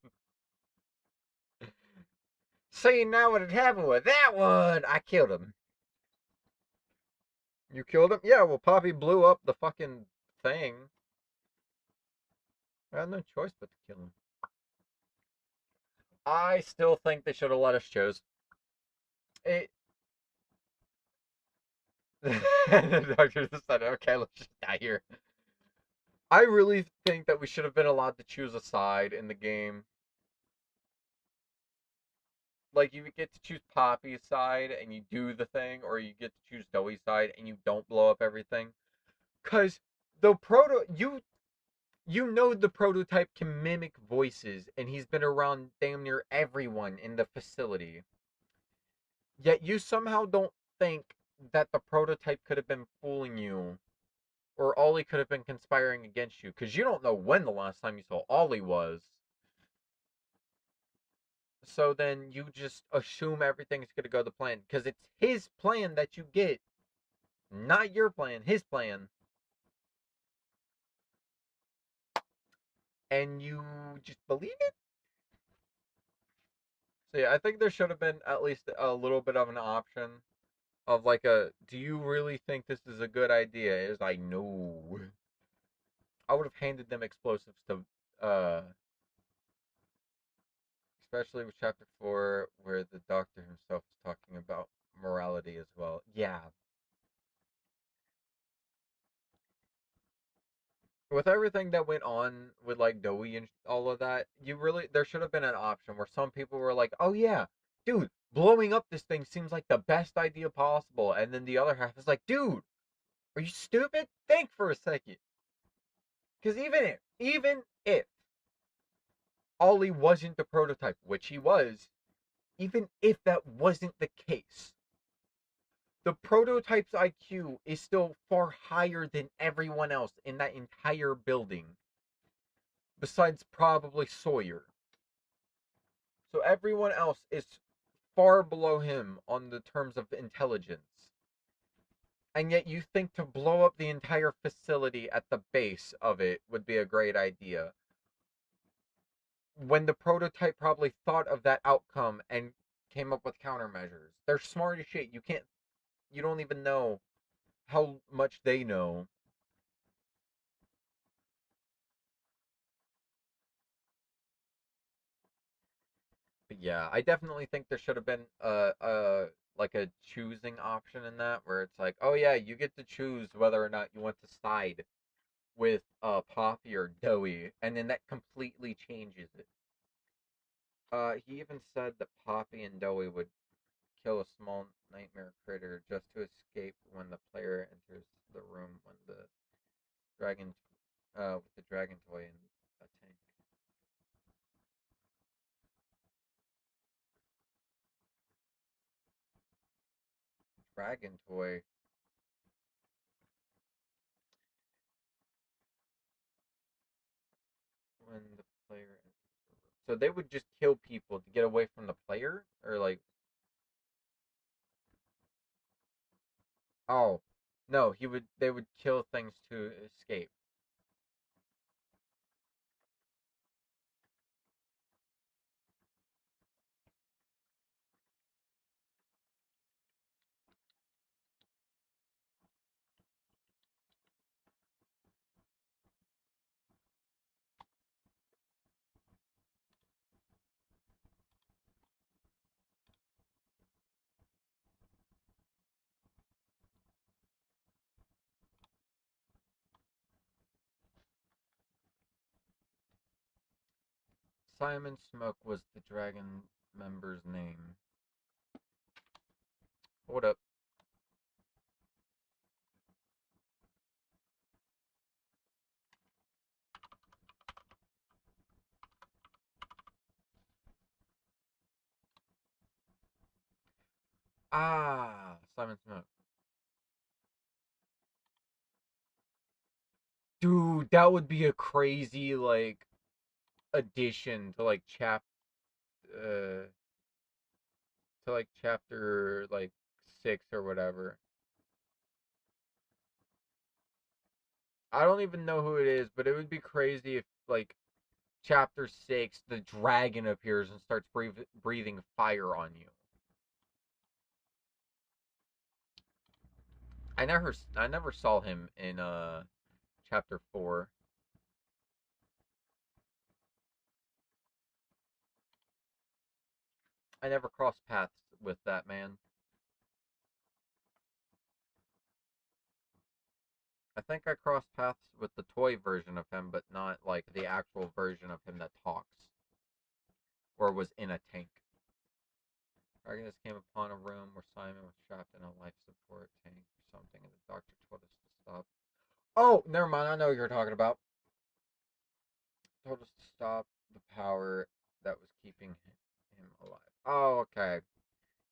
See, now what had happened with that one? I killed him. You killed him? Yeah, well, Poppy blew up the fucking thing. I had no choice but to kill him. I still think they should have let us choose. It. The doctor just said, okay, let's just die here. I really think that we should have been allowed to choose a side in the game. Like, you get to choose Poppy's side and you do the thing, or you get to choose Doughy's side and you don't blow up everything. Because the you know the prototype can mimic voices, and he's been around damn near everyone in the facility. Yet you somehow don't think that the prototype could have been fooling you, or Ollie could have been conspiring against you, because you don't know when the last time you saw Ollie was. So then you just assume everything's going to go to plan, because it's his plan that you get, not your plan, his plan. And you just believe it? So yeah, I think there should have been at least a little bit of an option of like do you really think this is a good idea? It's like, no. I would have handed them explosives to, especially with chapter 4, where the doctor himself is talking about morality as well. Yeah. With everything that went on with like Doughy and all of that, there should have been an option where some people were like, oh yeah, dude, blowing up this thing seems like the best idea possible. And then the other half is like, dude, are you stupid? Think for a second. Because even if Ollie wasn't the prototype, which he was, even if that wasn't the case, the prototype's IQ is still far higher than everyone else in that entire building, besides probably Sawyer. So everyone else is far below him on the terms of intelligence. And yet you think to blow up the entire facility at the base of it would be a great idea, when the prototype probably thought of that outcome and came up with countermeasures. They're smart as shit. You don't even know how much they know. But yeah, I definitely think there should have been like a choosing option in that, where it's like, oh yeah, you get to choose whether or not you want to side with Poppy or Doughy, and then that completely changes it. He even said that Poppy and Doughy would kill a small nightmare critter just to escape when the player enters the room when the dragon, with the dragon toy in a tank. Dragon toy. When the player enters the room. So they would just kill people to get away from the player, or like, oh, no, they would kill things to escape. Simon Smoke was the dragon member's name. What up? Ah, Simon Smoke. Dude, that would be a crazy like addition to like uh chapter like 6 or whatever. I don't even know who it is, but it would be crazy if like chapter 6 the dragon appears and starts breathing fire on you. I never saw him in chapter 4. I never crossed paths with that man. I think I crossed paths with the toy version of him, but not like the actual version of him that talks or was in a tank. Argus came upon a room where Simon was trapped in a life support tank or something, and the doctor told us to stop. Oh, never mind. I know what you're talking about. Told us to stop the power that was keeping him alive. Oh, okay.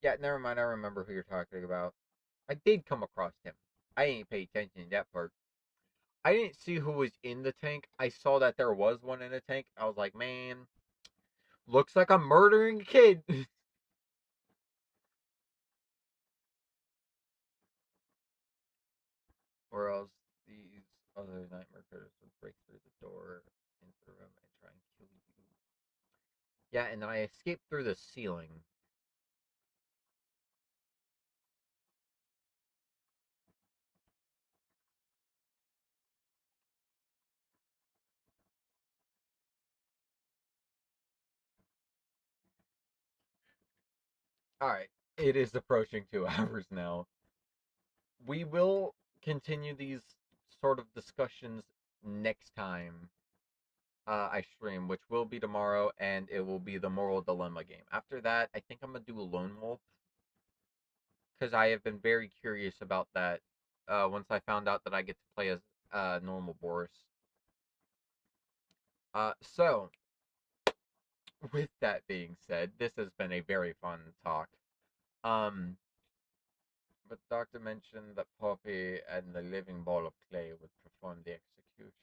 Yeah, never mind. I remember who you're talking about. I did come across him. I ain't pay attention to that part. I didn't see who was in the tank. I saw that there was one in the tank. I was like, man, looks like I'm murdering a kid. Or else these other nightmare critters would break through the door into the room and try and kill you. Yeah, and then I escaped through the ceiling. Alright, it is approaching 2 hours now. We will continue these sort of discussions next time I stream, which will be tomorrow, and it will be the Moral Dilemma game. After that, I think I'm gonna do a Lone Wolf because I have been very curious about that. Once I found out that I get to play as normal Boris. So with that being said, this has been a very fun talk. Um, but Doctor mentioned that Poppy and the living ball of clay would perform the execution.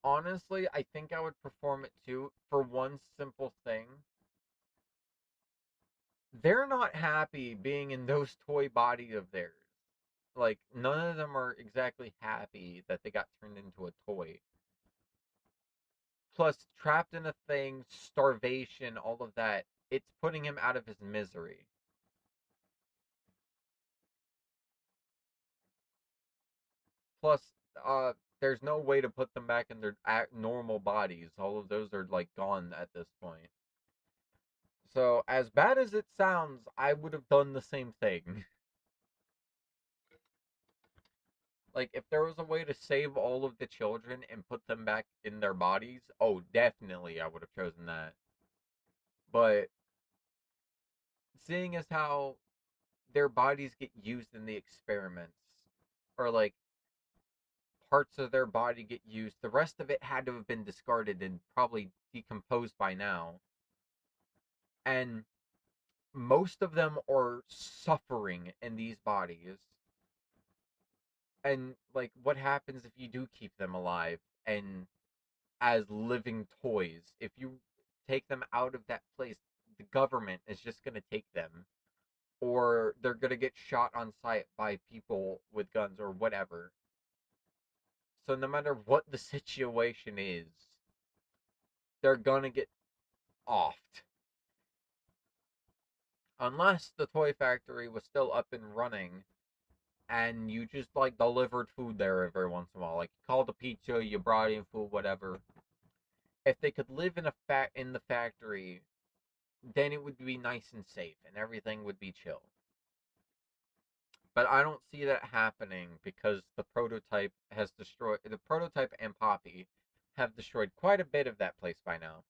Honestly, I think I would perform it too for one simple thing. They're not happy being in those toy bodies of theirs. Like, none of them are exactly happy that they got turned into a toy. Plus, trapped in a thing, starvation, all of that, it's putting him out of his misery. Plus, there's no way to put them back in their normal bodies. All of those are like gone at this point. So, as bad as it sounds, I would have done the same thing. Like, if there was a way to save all of the children and put them back in their bodies, oh, definitely I would have chosen that. But seeing as how their bodies get used in the experiments, or like parts of their body get used, the rest of it had to have been discarded and probably decomposed by now. And most of them are suffering in these bodies. And like, what happens if you do keep them alive and as living toys? If you take them out of that place, the government is just going to take them, or they're going to get shot on sight by people with guns or whatever. So no matter what the situation is, they're going to get offed. Unless the toy factory was still up and running and you just like delivered food there every once in a while. Like, you called a pizza, you brought in food, whatever. If they could live in the factory, then it would be nice and safe and everything would be chill. But I don't see that happening because the prototype has destroyed the prototype and Poppy have destroyed quite a bit of that place by now.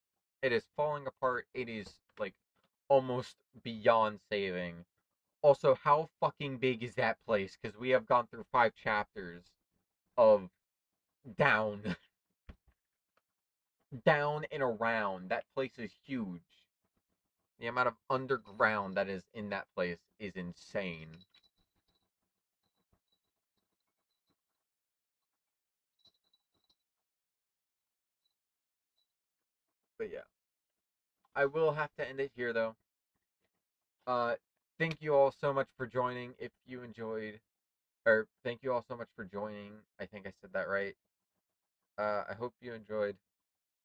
It is falling apart. It is like almost beyond saving. Also, how fucking big is that place? Because we have gone through 5 chapters of down, down and around. That place is huge. The amount of underground that is in that place is insane. But yeah, I will have to end it here though. Uh, thank you all so much for joining. If you enjoyed, or thank you all so much for joining. I think I said that right. I hope you enjoyed.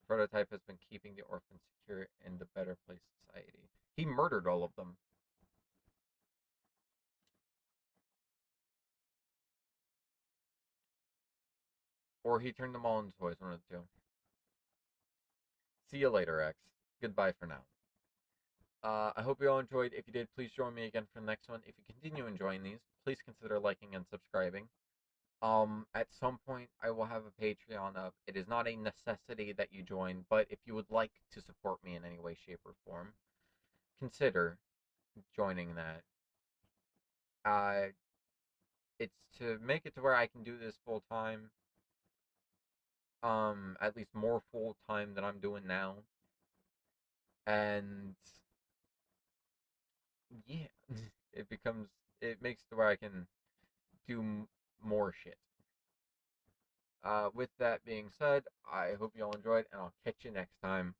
Prototype has been keeping the orphans secure in the Better Place Society. He murdered all of them. Or he turned them all into toys, one of the two. See you later, X. Goodbye for now. I hope you all enjoyed. If you did, please join me again for the next one. If you continue enjoying these, please consider liking and subscribing. At some point, I will have a Patreon up. It is not a necessity that you join, but if you would like to support me in any way, shape, or form, consider joining that. It's to make it to where I can do this full time. At least more full time than I'm doing now. And yeah, it makes it to where I can do more shit. With that being said, I hope you all enjoyed, and I'll catch you next time.